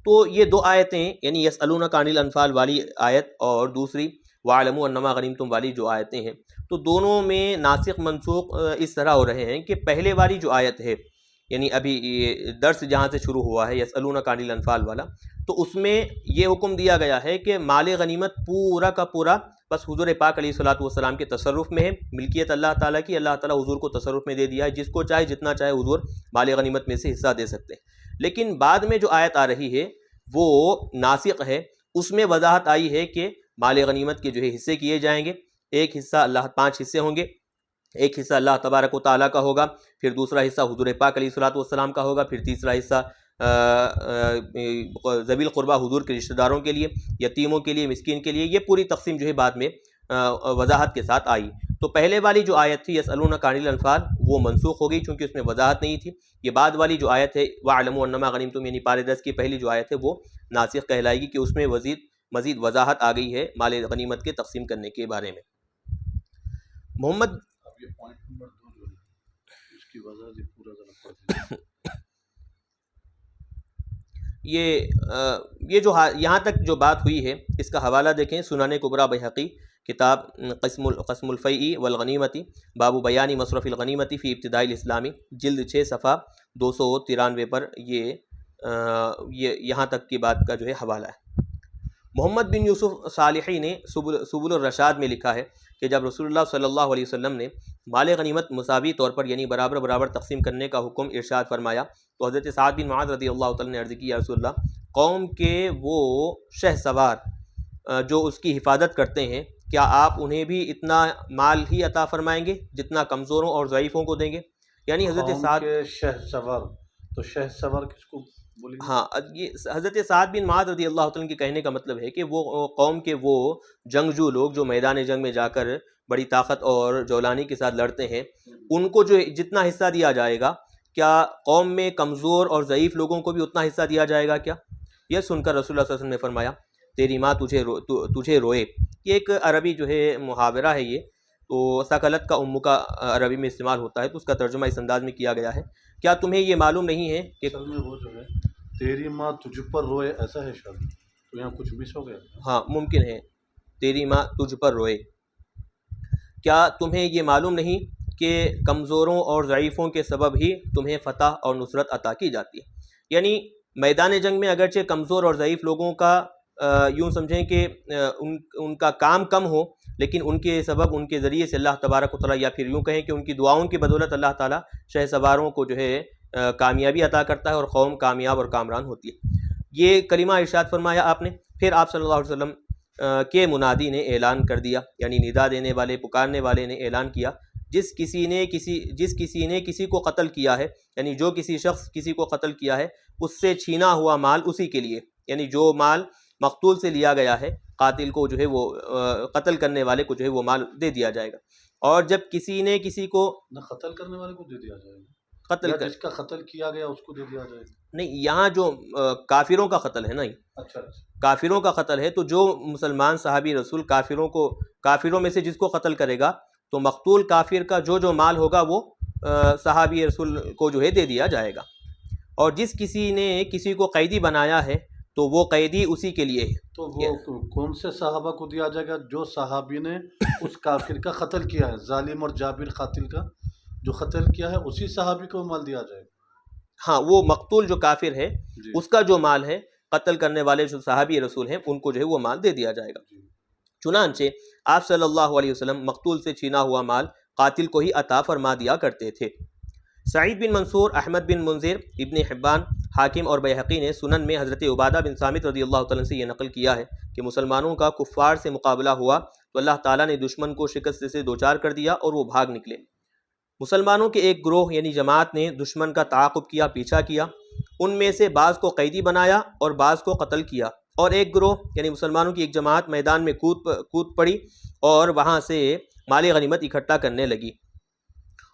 تو یہ 2 آیتیں، یعنی یسألونک عن الانفال والی آیت اور دوسری وَاعْلَمُوا أَنَّمَا غَنِمْتُم والی جو آیتیں ہیں، تو دونوں میں ناسخ منسوخ اس طرح ہو رہے ہیں کہ پہلے والی جو آیت ہے، یعنی ابھی یہ درس جہاں سے شروع ہوا ہے یسألونک عن الانفال والا، تو اس میں یہ حکم دیا گیا ہے کہ مال غنیمت پورا کا پورا بس حضور پاک علیہ السلام کے تصرف میں ہے، ملکیت اللہ تعالیٰ کی، اللہ تعالیٰ حضور کو تصرف میں دے دیا ہے، جس کو چاہے جتنا چاہے حضور مال غنیمت میں سے حصہ دے سکتے ہیں. لیکن بعد میں جو آیت آ رہی ہے وہ ناسخ ہے، اس میں وضاحت آئی ہے کہ مال غنیمت کے جو ہے حصے کیے جائیں گے. 1 حصہ 5 حصے ہوں گے، 1 حصہ اللہ تبارک و تعالیٰ کا ہوگا، پھر دوسرا حصہ حضور پاک علیہ السلام کا ہوگا، پھر تیسرا حصہ ذوی القربیٰ حضور کے رشتہ داروں کے لیے، یتیموں کے لیے، مسکین کے لیے. یہ پوری تقسیم جو ہے بعد میں وضاحت کے ساتھ آئی. تو پہلے والی جو آیت تھی یسألونک عن الانفال وہ منسوخ ہو گئی چونکہ اس میں وضاحت نہیں تھی. یہ بعد والی جو آیت ہے وَاعْلَمُوا أَنَّمَا غَنِمْتُم یعنی پارے 10 کی پہلی جو آیت ہے وہ ناسخ کہلائے گی کہ اس میں مزید وضاحت آ گئی ہے مال غنیمت کے تقسیم کرنے کے بارے میں. محمد اب یہ پوائنٹ نمبر 2 جو ہے اس کی وجہ سے پورا ذرا پڑھ دیجیے. یہ جو یہاں تک جو بات ہوئی ہے اس کا حوالہ دیکھیں، سنن کبریٰ بیہقی کتاب قسم الفیء والغنیمتی باب بیان مصرف الغنیمتی فی ابتداء الاسلامی، جلد 6 صفحہ 293 پر یہ یہاں تک کی بات کا جو ہے حوالہ ہے. محمد بن یوسف صالحی نے سبل الرشاد میں لکھا ہے کہ جب رسول اللہ صلی اللہ علیہ وسلم نے مال غنیمت مساوی طور پر یعنی برابر برابر تقسیم کرنے کا حکم ارشاد فرمایا تو حضرت سعد بن معاذ رضی اللہ تعالیٰ نے عرض کی یا رسول اللہ قوم کے وہ شہ سوار جو اس کی حفاظت کرتے ہیں کیا آپ انہیں بھی اتنا مال ہی عطا فرمائیں گے جتنا کمزوروں اور ضعیفوں کو دیں گے؟ یعنی حضرت قوم سعد کے شہ سوار، تو شہ سوار کس کو بولیں گے؟ ہاں یہ حضرت سعد بن معاذ رضی اللہ تعالیٰ کے کہنے کا مطلب ہے کہ وہ قوم کے وہ جنگجو لوگ جو میدان جنگ میں جا کر بڑی طاقت اور جولانی کے ساتھ لڑتے ہیں ان کو جو جتنا حصہ دیا جائے گا کیا قوم میں کمزور اور ضعیف لوگوں کو بھی اتنا حصہ دیا جائے گا کیا؟ یہ سن کر رسول اللہ صلی اللہ علیہ وسلم نے فرمایا تیری ماں تجھے روئے۔ یہ ایک عربی جو ہے محاورہ ہے، یہ تو ثقلت کا امو کا عربی میں استعمال ہوتا ہے، تو اس کا ترجمہ اس انداز میں کیا گیا ہے کیا تمہیں یہ معلوم نہیں ہے کہ اصل میں وہ جو ہے تیری ماں تجھ پر روئے ایسا ہے شاید، تو یہاں کچھ مس ہو گیا۔ ہاں ممکن ہے تیری ماں تجھ پر روئے، کیا تمہیں یہ معلوم نہیں کہ کمزوروں اور ضعیفوں کے سبب ہی تمہیں فتح اور نصرت عطا کی جاتی ہے؟ یعنی میدان جنگ میں اگرچہ کمزور اور ضعیف لوگوں کا یوں سمجھیں کہ ان کا کام کم ہو، لیکن ان کے سبب ان کے ذریعے سے اللہ تبارک و تعالیٰ یا پھر یوں کہیں کہ ان کی دعاؤں کی بدولت اللہ تعالیٰ شہ سواروں کو جو ہے کامیابی عطا کرتا ہے اور قوم کامیاب اور کامران ہوتی ہے۔ یہ کلمہ ارشاد فرمایا آپ نے، پھر آپ صلی اللہ علیہ وسلم کے منادی نے اعلان کر دیا، یعنی ندا دینے والے پکارنے والے نے اعلان کیا جس کسی نے کسی کو قتل کیا ہے، یعنی جو کسی شخص کسی کو قتل کیا ہے اس سے چھینا ہوا مال اسی کے لیے، یعنی جو مال مقتول سے لیا گیا ہے قاتل کو جو ہے وہ قتل کرنے والے کو جو ہے وہ مال دے دیا جائے گا۔ اور جب کسی نے کسی کو نہ قتل کرنے والے کو دے دیا جائے گا، قتل یا کر جس کا قتل کیا گیا اس کو دے دیا جائے گا؟ نہیں، یہاں جو کافروں کا قتل ہے نا، اچھا کافروں کا قتل ہے، تو جو مسلمان صحابی رسول کافروں میں سے جس کو قتل کرے گا تو مقتول کافر کا جو مال ہوگا وہ صحابی رسول کو جو ہے دے دیا جائے گا۔ اور جس کسی نے کسی کو قیدی بنایا ہے تو وہ قیدی اسی کے لیے ہے۔ تو وہ کون سے صحابہ کو دیا جائے گا؟ جو صحابی نے اس کافر کا قتل کیا ہے، ظالم اور جابر قاتل کا جو قتل کیا ہے اسی صحابی کو مال دیا جائے گا۔ ہاں، وہ مقتول جو کافر ہے جی۔ اس کا جو مال ہے قتل کرنے والے جو صحابی رسول ہیں ان کو جو ہے وہ مال دے دیا جائے گا۔ چنانچہ آپ صلی اللہ علیہ وسلم مقتول سے چھینا ہوا مال قاتل کو ہی عطا فرما دیا کرتے تھے۔ سعید بن منصور، احمد بن منذر، ابن حبان، حاکم اور بیہقی نے سنن میں حضرت عبادہ بن صامت رضی اللہ تعالیٰ سے یہ نقل کیا ہے کہ مسلمانوں کا کفار سے مقابلہ ہوا تو اللہ تعالیٰ نے دشمن کو شکست سے دوچار کر دیا اور وہ بھاگ نکلے۔ مسلمانوں کے ایک گروہ یعنی جماعت نے دشمن کا تعاقب کیا، پیچھا کیا، ان میں سے بعض کو قیدی بنایا اور بعض کو قتل کیا، اور ایک گروہ یعنی مسلمانوں کی ایک جماعت میدان میں کود پڑی اور وہاں سے مال غنیمت اکٹھا کرنے لگی،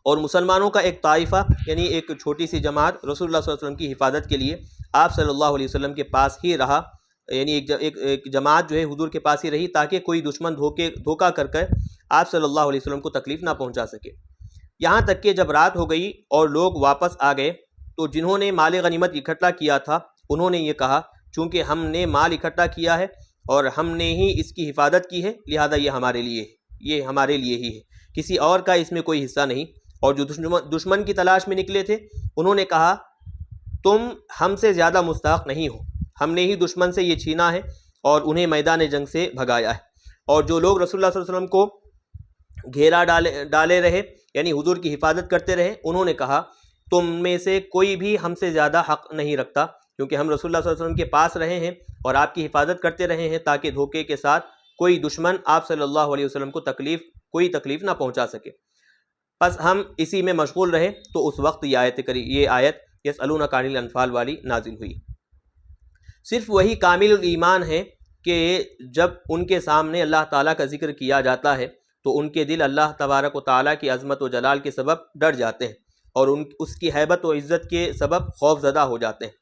اور مسلمانوں کا ایک طائفہ یعنی ایک چھوٹی سی جماعت رسول اللہ صلی اللہ علیہ وسلم کی حفاظت کے لیے آپ صلی اللہ علیہ وسلم کے پاس ہی رہا، یعنی ایک جماعت جو ہے حضور کے پاس ہی رہی تاکہ کوئی دشمن دھوکہ کر کے آپ صلی اللہ علیہ وسلم کو تکلیف نہ پہنچا سکے۔ یہاں تک کہ جب رات ہو گئی اور لوگ واپس آ گئے تو جنہوں نے مال غنیمت اکٹھا کیا تھا انہوں نے یہ کہا چونکہ ہم نے مال اکٹھا کیا ہے اور ہم نے ہی اس کی حفاظت کی ہے لہذا یہ ہمارے لیے ہی ہے، کسی اور کا اس میں کوئی حصہ نہیں۔ اور جو دشمن کی تلاش میں نکلے تھے انہوں نے کہا تم ہم سے زیادہ مستحق نہیں ہو، ہم نے ہی دشمن سے یہ چھینا ہے اور انہیں میدان جنگ سے بھگایا ہے۔ اور جو لوگ رسول اللہ صلی اللہ علیہ وسلم کو گھیرا ڈالے رہے یعنی حضور کی حفاظت کرتے رہے، انہوں نے کہا تم میں سے کوئی بھی ہم سے زیادہ حق نہیں رکھتا کیونکہ ہم رسول اللہ صلی اللہ علیہ وسلم کے پاس رہے ہیں اور آپ کی حفاظت کرتے رہے ہیں تاکہ دھوکے کے ساتھ کوئی دشمن آپ صلی اللہ علیہ وسلم کو کوئی تکلیف نہ پہنچا سکے، بس ہم اسی میں مشغول رہے۔ تو اس وقت یہ آیت یسألونک عن الانفال والی نازل ہوئی۔ صرف وہی کامل الایمان ہے کہ جب ان کے سامنے اللہ تعالیٰ کا ذکر کیا جاتا ہے تو ان کے دل اللہ تبارک و تعالیٰ کی عظمت و جلال کے سبب ڈر جاتے ہیں اور اس کی ہیبت و عزت کے سبب خوف زدہ ہو جاتے ہیں۔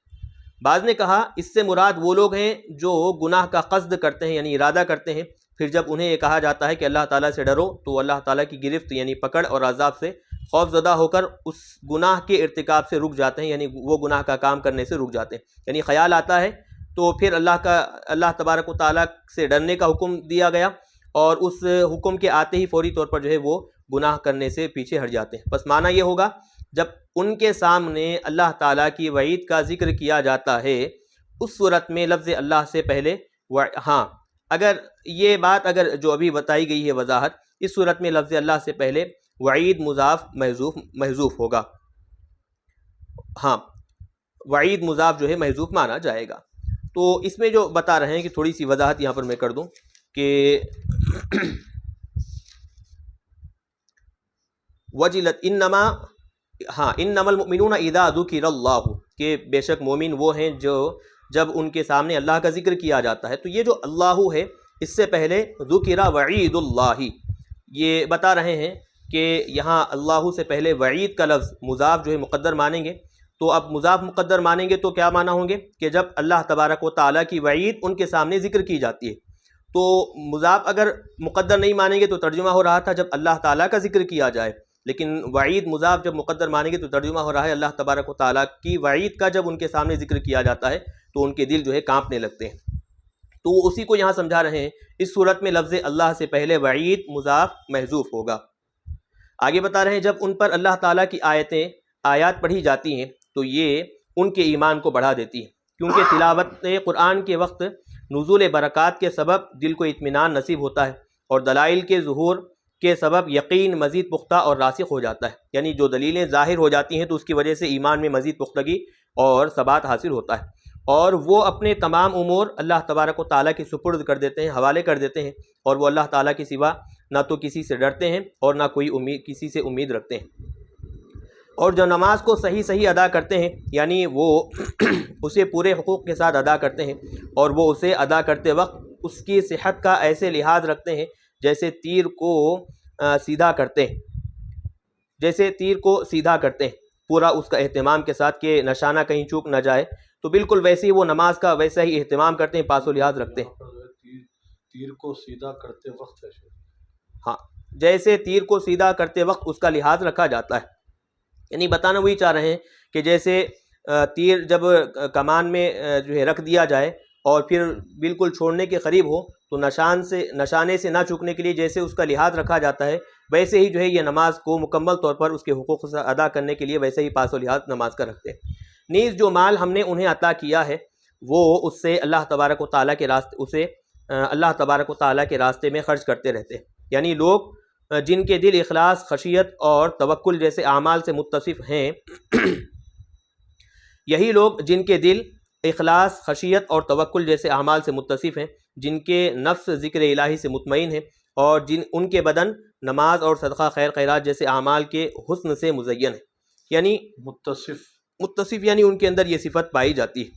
بعض نے کہا اس سے مراد وہ لوگ ہیں جو گناہ کا قصد کرتے ہیں یعنی ارادہ کرتے ہیں، پھر جب انہیں یہ کہا جاتا ہے کہ اللہ تعالیٰ سے ڈرو تو اللہ تعالیٰ کی گرفت یعنی پکڑ اور عذاب سے خوف زدہ ہو کر اس گناہ کے ارتکاب سے رک جاتے ہیں، یعنی وہ گناہ کا کام کرنے سے رک جاتے ہیں، یعنی خیال آتا ہے تو پھر اللہ تبارک و تعالیٰ سے ڈرنے کا حکم دیا گیا اور اس حکم کے آتے ہی فوری طور پر جو ہے وہ گناہ کرنے سے پیچھے ہٹ جاتے ہیں۔ بس معنی یہ ہوگا جب ان کے سامنے اللہ تعالیٰ کی وعید کا ذکر کیا جاتا ہے اس صورت میں لفظ اللہ سے پہلے ہاں اگر یہ بات اگر جو ابھی بتائی گئی ہے وضاحت، اس صورت میں لفظ اللہ سے پہلے وعید مضاف محذوف ہوگا. ہاں وعید مضاف جو ہے محذوف مانا جائے گا. تو اس میں جو بتا رہے ہیں کہ تھوڑی سی وضاحت یہاں پر میں کر دوں کہ وجلت انما المؤمنون اذا ذکر اللہ، کہ بے شک مومن وہ ہیں جو جب ان کے سامنے اللہ کا ذکر کیا جاتا ہے. تو یہ جو اللہ ہے اس سے پہلے ذکر وعید اللہ، یہ بتا رہے ہیں کہ یہاں اللہ سے پہلے وعید کا لفظ مضاف جو ہے مقدر مانیں گے. تو اب مضاف مقدر مانیں گے تو کیا معنی ہوں گے کہ جب اللہ تبارک و تعالیٰ کی وعید ان کے سامنے ذکر کی جاتی ہے. تو مضاف اگر مقدر نہیں مانیں گے تو ترجمہ ہو رہا تھا جب اللہ تعالیٰ کا ذکر کیا جائے، لیکن وعید مضاف جب مقدر مانیں گے تو ترجمہ ہو رہا ہے اللہ تبارک و تعالیٰ کی وعید کا جب ان کے سامنے ذکر کیا جاتا ہے تو ان کے دل جو ہے کانپنے لگتے ہیں. تو وہ اسی کو یہاں سمجھا رہے ہیں. اس صورت میں لفظ اللہ سے پہلے وعید مضاف محذوف ہوگا. آگے بتا رہے ہیں جب ان پر اللہ تعالیٰ کی آیات پڑھی جاتی ہیں تو یہ ان کے ایمان کو بڑھا دیتی ہے، کیونکہ تلاوت قرآن کے وقت نزول برکات کے سبب دل کو اطمینان نصیب ہوتا ہے، اور دلائل کے ظہور کے سبب یقین مزید پختہ اور راسخ ہو جاتا ہے. یعنی جو دلیلیں ظاہر ہو جاتی ہیں تو اس کی وجہ سے ایمان میں مزید پختگی اور ثبات حاصل ہوتا ہے، اور وہ اپنے تمام امور اللہ تبارک و تعالیٰ کے سپرد کر دیتے ہیں، حوالے کر دیتے ہیں، اور وہ اللہ تعالیٰ کے سوا نہ تو کسی سے ڈرتے ہیں اور نہ کسی سے امید رکھتے ہیں. اور جو نماز کو صحیح ادا کرتے ہیں، یعنی وہ اسے پورے حقوق کے ساتھ ادا کرتے ہیں، اور وہ اسے ادا کرتے وقت اس کی صحت کا ایسے لحاظ رکھتے ہیں جیسے تیر کو سیدھا کرتے ہیں، پورا اس کا اہتمام کے ساتھ کہ نشانہ کہیں چوک نہ جائے. تو بالکل ویسے ہی وہ نماز کا ویسا ہی اہتمام کرتے ہیں، پاس و لحاظ رکھتے ہیں. تیر کو سیدھا کرتے وقت، ہاں جیسے تیر کو سیدھا کرتے وقت اس کا لحاظ رکھا جاتا ہے. یعنی بتانا وہی چاہ رہے ہیں کہ جیسے تیر جب کمان میں جو ہے رکھ دیا جائے اور پھر بالکل چھوڑنے کے قریب ہو تو نشانے سے نہ چوکنے کے لیے جیسے اس کا لحاظ رکھا جاتا ہے، ویسے ہی جو ہے یہ نماز کو مکمل طور پر اس کے حقوق سے ادا کرنے کے لیے ویسے ہی پاس و لحاظ نماز کا رکھتے ہیں. نیز جو مال ہم نے انہیں عطا کیا ہے وہ اس سے اللہ تبارک و تعالیٰ کے راستے میں خرچ کرتے رہتے ہیں. یعنی لوگ جن کے دل اخلاص، خشیت اور توکل جیسے اعمال سے متصف ہیں یہی لوگ جن کے دل اخلاص، خشیت اور توکل جیسے اعمال سے متصف ہیں، جن کے نفس ذکر الہی سے مطمئن ہیں، اور ان کے بدن نماز اور صدقہ خیر خیرات جیسے اعمال کے حسن سے مزین ہے. یعنی متصف یعنی ان کے اندر یہ صفت پائی جاتی ہے.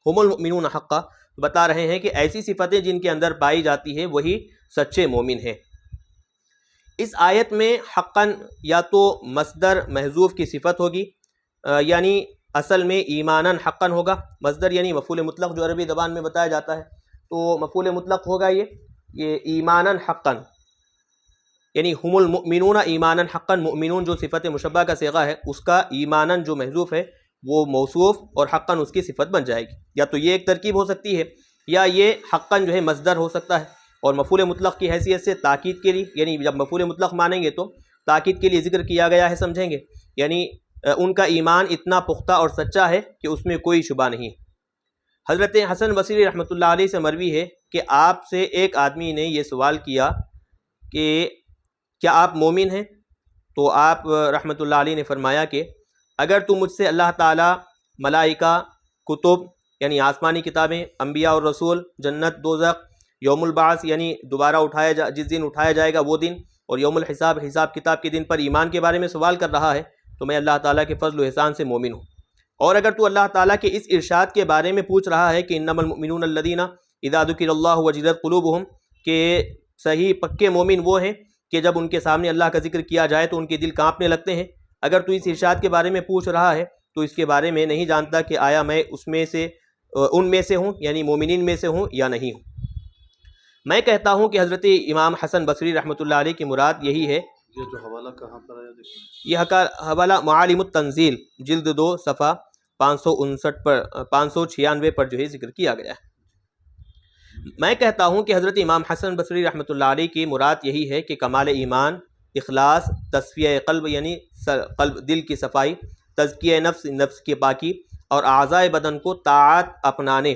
ہم المؤمنون حقا، بتا رہے ہیں کہ ایسی صفتیں جن کے اندر پائی جاتی ہے وہی سچے مومن ہیں. اس آیت میں حقاً یا تو مصدر محذوف کی صفت ہوگی، یعنی اصل میں ایماناً حقاً ہوگا. مصدر یعنی مفعول مطلق جو عربی زبان میں بتایا جاتا ہے، تو مفعول مطلق ہوگا یہ ایماناً حقاً، یعنی ہم المؤمنون ایماناً حقاً. مؤمنون جو صفت مشبہ کا صیغہ ہے اس کا ایماناً جو محذوف ہے وہ موصوف اور حقاً اس کی صفت بن جائے گی. یا تو یہ ایک ترکیب ہو سکتی ہے، یا یہ حقاً جو ہے مصدر ہو سکتا ہے، اور مفعول مطلق کی حیثیت سے تاکید کے لیے، یعنی جب مفعول مطلق مانیں گے تو تاکید کے لیے ذکر کیا گیا ہے سمجھیں گے. یعنی ان کا ایمان اتنا پختہ اور سچا ہے کہ اس میں کوئی شبہ نہیں. حضرت حسن بصری رحمۃ اللہ علیہ سے مروی ہے کہ آپ سے ایک آدمی نے یہ سوال کیا کہ کیا آپ مومن ہیں؟ تو آپ رحمۃ اللہ علیہ نے فرمایا کہ اگر تم مجھ سے اللہ تعالیٰ، ملائکہ، کتب یعنی آسمانی کتابیں، انبیاء اور رسول، جنت، دوزخ، یوم البعث یعنی دوبارہ جس دن اٹھایا جائے گا وہ دن، اور یوم الحساب حساب کتاب کے دن پر ایمان کے بارے میں سوال کر رہا ہے تو میں اللہ تعالیٰ کے فضل و احسان سے مومن ہوں. اور اگر تو اللہ تعالیٰ کے اس ارشاد کے بارے میں پوچھ رہا ہے کہ انما المؤمنون الذین اذا ذکر اللہ وجلت قلوبہم، کہ صحیح پکے مومن وہ ہیں کہ جب ان کے سامنے اللہ کا ذکر کیا جائے تو ان کے دل کانپنے لگتے ہیں. اگر تو اس ارشاد کے بارے میں پوچھ رہا ہے تو اس کے بارے میں نہیں جانتا کہ آیا میں ان میں سے ہوں، یعنی مومنین میں سے ہوں یا نہیں ہوں. میں کہتا ہوں کہ حضرت امام حسن بصری رحمۃ اللہ علیہ کی مراد یہی ہے. یہ جو حوالہ کہاں پر ہے؟ یہ حوالہ معالم التنزیل جلد 2 صفحہ 596 پر جو ہے ذکر کیا گیا ہے. میں کہتا ہوں کہ حضرت امام حسن بصری رحمۃ اللہ علیہ کی مراد یہی ہے کہ کمال ایمان، اخلاص، تصفیہ قلب یعنی دل کی صفائی، تزکیہ نفس کی پاکی، اور اعضاء بدن کو طاعت اپنانے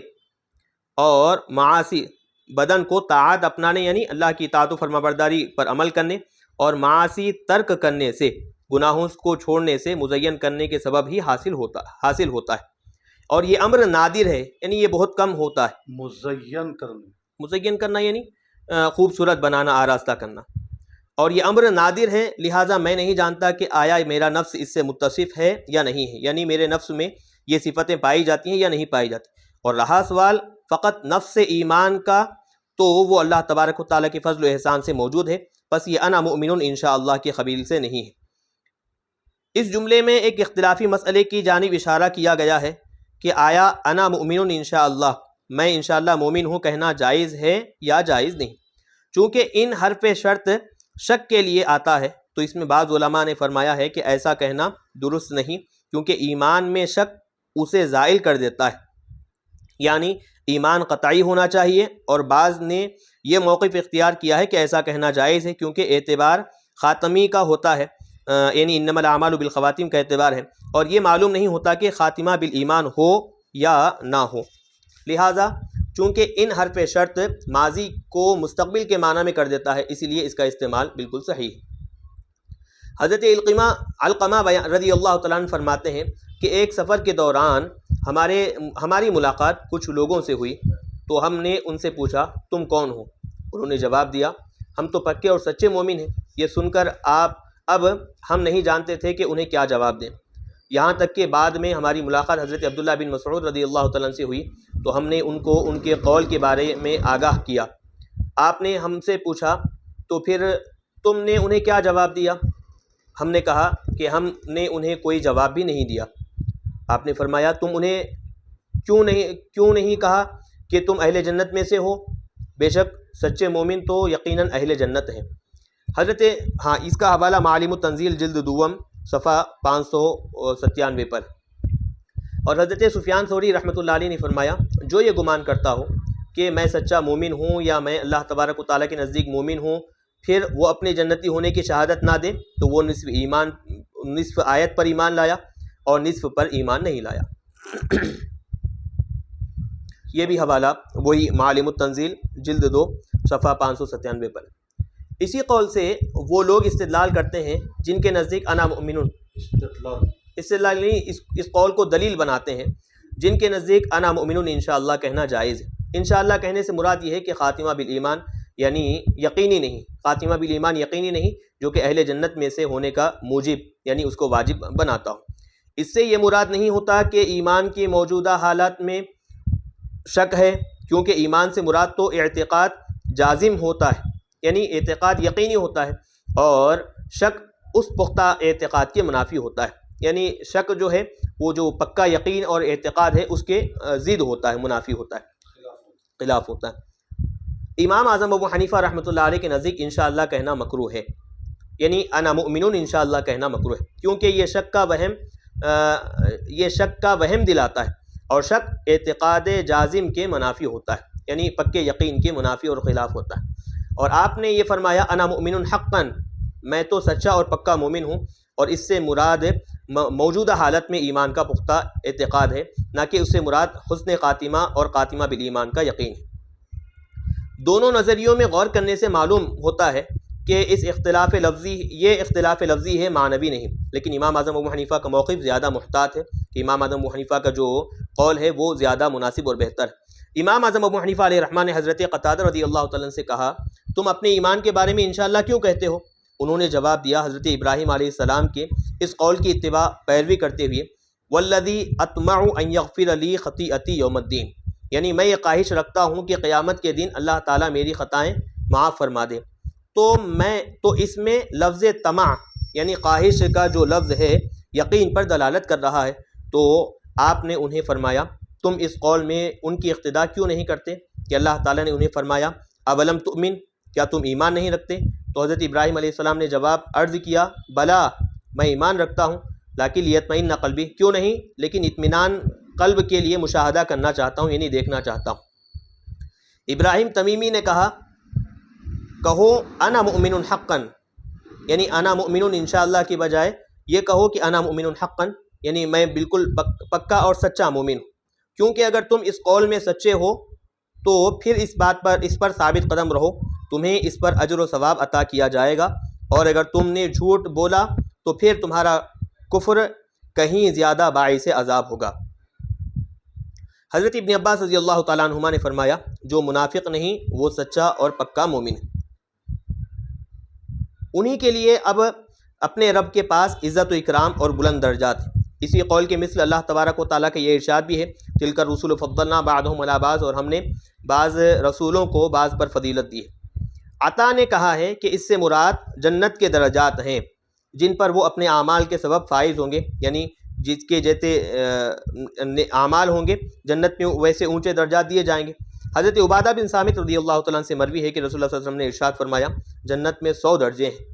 اور معاصی بدن کو طاعت اپنانے یعنی اللہ کی اطاعت و فرمانبرداری پر عمل کرنے اور معاصی ترک کرنے سے گناہوں کو چھوڑنے سے مزین کرنے کے سبب ہی حاصل ہوتا ہے اور یہ امر نادر ہے یعنی یہ بہت کم ہوتا ہے۔ مزین کرنا یعنی خوبصورت بنانا، آراستہ کرنا، اور یہ امر نادر ہے، لہٰذا میں نہیں جانتا کہ آیا میرا نفس اس سے متصف ہے یا نہیں ہے، یعنی میرے نفس میں یہ صفتیں پائی جاتی ہیں یا نہیں پائی جاتی۔ اور رہا سوال فقط نفس ایمان کا تو وہ اللہ تبارک و تعالیٰ کے فضل و احسان سے موجود ہے، بس یہ انا مؤمن انشاءاللہ کے قبیل سے نہیں ہے۔ اس جملے میں ایک اختلافی مسئلے کی جانب اشارہ کیا گیا ہے کہ آیا انا مؤمن انشاءاللہ، میں انشاءاللہ مومن ہوں کہنا جائز ہے یا جائز نہیں؟ چونکہ ان حرف شرط شک کے لیے آتا ہے تو اس میں بعض علماء نے فرمایا ہے کہ ایسا کہنا درست نہیں، کیونکہ ایمان میں شک اسے زائل کر دیتا ہے، یعنی ایمان قطعی ہونا چاہیے۔ اور بعض نے یہ موقف اختیار کیا ہے کہ ایسا کہنا جائز ہے کیونکہ اعتبار خاتمی کا ہوتا ہے، یعنی انما الاعمال بالخواتیم کا اعتبار ہے، اور یہ معلوم نہیں ہوتا کہ خاتمہ بالایمان ہو یا نہ ہو۔ لہٰذا چونکہ ان حرف شرط ماضی کو مستقبل کے معنی میں کر دیتا ہے، اسی لیے اس کا استعمال بالکل صحیح ہے۔ حضرت علقمہ رضی اللہ تعالیٰ عنہ فرماتے ہیں کہ ایک سفر کے دوران ہماری ملاقات کچھ لوگوں سے ہوئی تو ہم نے ان سے پوچھا تم کون ہو؟ انہوں نے جواب دیا ہم تو پکے اور سچے مومن ہیں۔ یہ سن کر اب ہم نہیں جانتے تھے کہ انہیں کیا جواب دیں، یہاں تک کہ بعد میں ہماری ملاقات حضرت عبداللہ بن مسعود رضی اللہ تعالیٰ عنہ سے ہوئی تو ہم نے ان کو ان کے قول کے بارے میں آگاہ کیا۔ آپ نے ہم سے پوچھا تو پھر تم نے انہیں کیا جواب دیا؟ ہم نے کہا کہ ہم نے انہیں کوئی جواب بھی نہیں دیا۔ آپ نے فرمایا تم انہیں کیوں نہیں کہا کہ تم اہل جنت میں سے ہو؟ بے شک سچے مومن تو یقیناً اہل جنت ہیں۔ اس کا حوالہ معالم التنزیل جلد دوم صفحہ 597 پر۔ اور حضرت سفیان ثوری رحمۃ اللہ علیہ نے فرمایا جو یہ گمان کرتا ہو کہ میں سچا مومن ہوں یا میں اللہ تبارک و تعالیٰ کے نزدیک مومن ہوں، پھر وہ اپنے جنتی ہونے کی شہادت نہ دے تو وہ نصف آیت پر ایمان لایا اور نصف پر ایمان نہیں لایا۔ یہ بھی حوالہ وہی معالم التنزیل جلد 2 صفحہ 597 پر۔ اسی قول سے وہ لوگ استدلال کرتے ہیں جن کے نزدیک انا مؤمنون، استدلال نہیں، اس قول کو دلیل بناتے ہیں، جن کے نزدیک انا مؤمنون انشاءاللہ کہنا جائز ہے۔ انشاءاللہ کہنے سے مراد یہ ہے کہ خاتمہ بالایمان یعنی یقینی نہیں، خاتمہ بالایمان یقینی نہیں جو کہ اہل جنت میں سے ہونے کا موجب یعنی اس کو واجب بناتا ہو۔ اس سے یہ مراد نہیں ہوتا کہ ایمان کی موجودہ حالات میں شک ہے، کیونکہ ایمان سے مراد تو اعتقاد جازم ہوتا ہے، یعنی اعتقاد یقینی ہوتا ہے، اور شک اس پختہ اعتقاد کے منافی ہوتا ہے، یعنی شک جو ہے وہ جو پکا یقین اور اعتقاد ہے اس کے ضد ہوتا ہے، منافی ہوتا ہے، خلاف ہوتا ہے۔ امام اعظم ابو حنیفہ رحمۃ اللہ علیہ کے نزدیک انشاءاللہ کہنا مکروہ ہے، یعنی انا مؤمنون انشاءاللہ کہنا مکروہ ہے، کیونکہ یہ شک کا وہم دلاتا ہے، اور شک اعتقاد جازم کے منافی ہوتا ہے، یعنی پکے یقین کے منافی اور خلاف ہوتا ہے۔ اور آپ نے یہ فرمایا انا مؤمن حقا، میں تو سچا اور پکا مومن ہوں، اور اس سے مراد موجودہ حالت میں ایمان کا پختہ اعتقاد ہے، نہ کہ اس سے مراد حسن خاتمہ اور خاتمہ بالایمان کا یقین ہے۔ دونوں نظریوں میں غور کرنے سے معلوم ہوتا ہے کہ یہ اختلاف لفظی ہے، معنوی نہیں، لیکن امام اعظم ابو حنیفہ کا موقف زیادہ محتاط ہے کہ امام اعظم ابو حنیفہ کا جو قول ہے وہ زیادہ مناسب اور بہتر ہے۔ امام اعظم ابو حنیفہ علیہ الرحمٰن نے حضرت قتادہ رضی اللہ تعالیٰ عنہ سے کہا تم اپنے ایمان کے بارے میں انشاءاللہ کیوں کہتے ہو؟ انہوں نے جواب دیا حضرت ابراہیم علیہ السلام کے اس قول کی پیروی کرتے ہوئے والذی اطمع ان یغفر لی خطیئتی یوم الدین، یعنی میں یہ خواہش رکھتا ہوں کہ قیامت کے دن اللہ تعالیٰ میری خطائیں معاف فرما دے۔ تو اس میں لفظ طمع یعنی خواہش کا جو لفظ ہے یقین پر دلالت کر رہا ہے، تو آپ نے انہیں فرمایا تم اس قول میں ان کی اقتداء کیوں نہیں کرتے کہ اللہ تعالیٰ نے انہیں فرمایا اولم تؤمن، کیا تم ایمان نہیں رکھتے؟ تو حضرت ابراہیم علیہ السلام نے جواب عرض کیا بلا، میں ایمان رکھتا ہوں، لیکن لیطمئن قلبی، کیوں نہیں، لیکن اطمینان قلب کے لیے مشاہدہ کرنا چاہتا ہوں، یعنی دیکھنا چاہتا ہوں۔ ابراہیم تمیمی نے کہا کہو انا مؤمن حقا، یعنی انا مؤمن انشاءاللہ کی بجائے یہ کہو کہ انا مؤمن حقا، یعنی میں بالکل پکا اور سچا مومن ہوں، کیونکہ اگر تم اس قول میں سچے ہو تو پھر اس پر ثابت قدم رہو، تمہیں اس پر اجر و ثواب عطا کیا جائے گا، اور اگر تم نے جھوٹ بولا تو پھر تمہارا کفر کہیں زیادہ باعث عذاب ہوگا۔ حضرت ابن عباس رضی اللہ تعالیٰ عنہما نے فرمایا، جو منافق نہیں وہ سچا اور پکا مومن ہے۔ انہی کے لیے اب اپنے رب کے پاس عزت و اکرام اور بلند درجات ہیں۔ اسی قول کے مثل اللہ تبارک و تعالیٰ کا یہ ارشاد بھی ہے، تلک الرسل فضلنا بعضهم علی بعض، اور ہم نے بعض رسولوں کو بعض پر فضیلت دی ہے۔ عطا نے کہا ہے کہ اس سے مراد جنت کے درجات ہیں جن پر وہ اپنے اعمال کے سبب فائز ہوں گے، یعنی جس کے جیسے اعمال ہوں گے جنت میں ویسے اونچے درجات دیے جائیں گے۔ حضرت عبادہ بن صامت رضی اللہ تعالیٰ عنہ سے مروی ہے کہ رسول اللہ صلی اللہ علیہ وسلم نے ارشاد فرمایا، جنت میں 100 درجے ہیں،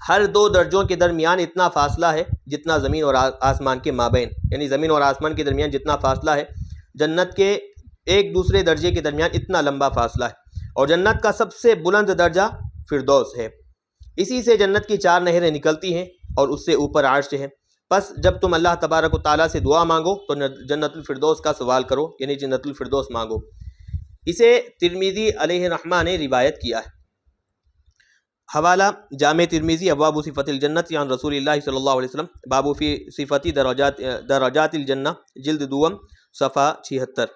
ہر 2 درجوں کے درمیان اتنا فاصلہ ہے جتنا زمین اور آسمان کے مابین، یعنی زمین اور آسمان کے درمیان جتنا فاصلہ ہے جنت کے ایک دوسرے درجے کے درمیان اتنا لمبا فاصلہ ہے، اور جنت کا سب سے بلند درجہ فردوس ہے، اسی سے جنت کی 4 نہریں نکلتی ہیں اور اس سے اوپر عرش ہے۔ پس جب تم اللہ تبارک و تعالیٰ سے دعا مانگو تو جنت الفردوس کا سوال کرو، یعنی جنت الفردوس مانگو۔ اسے ترمذی علیہ رحمہ نے روایت کیا ہے۔ حوالہ جامع ترمذی ابواب صفت الجنت عن رسول اللہ صلی اللہ علیہ وسلم، باب فی صفت درجات الجنہ، جلد دوم، صفحہ 76۔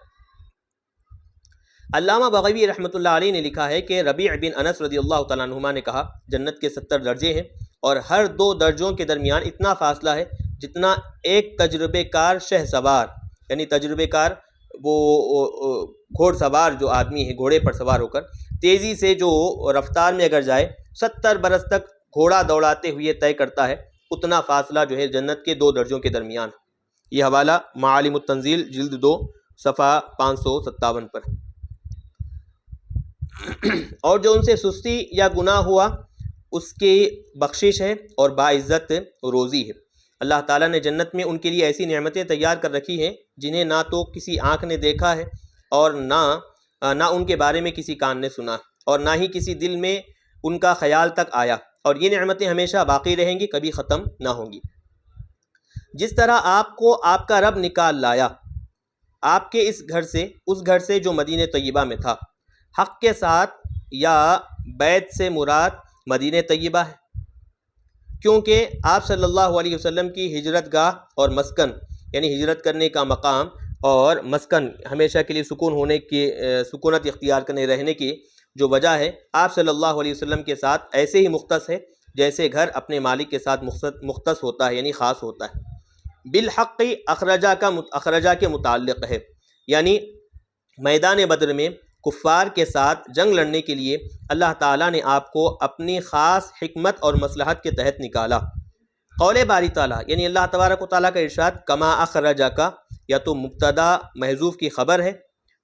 علامہ بغوی رحمۃ اللہ علیہ نے لکھا ہے کہ ربیع بن انس رضی اللہ تعالیٰ عنہما نے کہا، جنت کے 70 درجے ہیں اور ہر 2 درجوں کے درمیان اتنا فاصلہ ہے جتنا ایک تجربے کار شہ سوار، یعنی تجربے کار وہ گھوڑ سوار جو آدمی ہے گھوڑے پر سوار ہو کر تیزی سے جو رفتار میں اگر جائے 70 برس تک گھوڑا دوڑاتے ہوئے طے کرتا ہے، اتنا فاصلہ جو ہے جنت کے 2 درجوں کے درمیان۔ یہ حوالہ معالم التنزیل جلد 2 صفحہ 557 پر۔ اور جو ان سے سستی یا گناہ ہوا اس کی بخشش ہے اور باعزت روزی ہے۔ اللہ تعالیٰ نے جنت میں ان کے لیے ایسی نعمتیں تیار کر رکھی ہیں جنہیں نہ تو کسی آنکھ نے دیکھا ہے اور نہ ان کے بارے میں کسی کان نے سنا، اور نہ ہی کسی دل میں ان کا خیال تک آیا، اور یہ نعمتیں ہمیشہ باقی رہیں گی، کبھی ختم نہ ہوں گی۔ جس طرح آپ کو آپ کا رب نکال لایا آپ کے اس گھر سے جو مدینہ طیبہ میں تھا، حق کے ساتھ یا بیت سے مراد مدینہ طیبہ ہے، کیونکہ آپ صلی اللہ علیہ وسلم کی ہجرت گاہ اور مسکن، یعنی ہجرت کرنے کا مقام اور مسکن ہمیشہ کے لیے سکونت اختیار کرنے رہنے کی جو وجہ ہے، آپ صلی اللہ علیہ وسلم کے ساتھ ایسے ہی مختص ہے جیسے گھر اپنے مالک کے ساتھ مختص ہوتا ہے، یعنی خاص ہوتا ہے۔ بالحق اخرجہ کے متعلق ہے، یعنی میدان بدر میں کفار کے ساتھ جنگ لڑنے کے لیے اللہ تعالیٰ نے آپ کو اپنی خاص حکمت اور مصلحت کے تحت نکالا۔ قول باری تعالیٰ یعنی اللہ تبارک و تعالیٰ کا ارشاد کما اخرجک، یا تو مبتدا محذوف کی خبر ہے،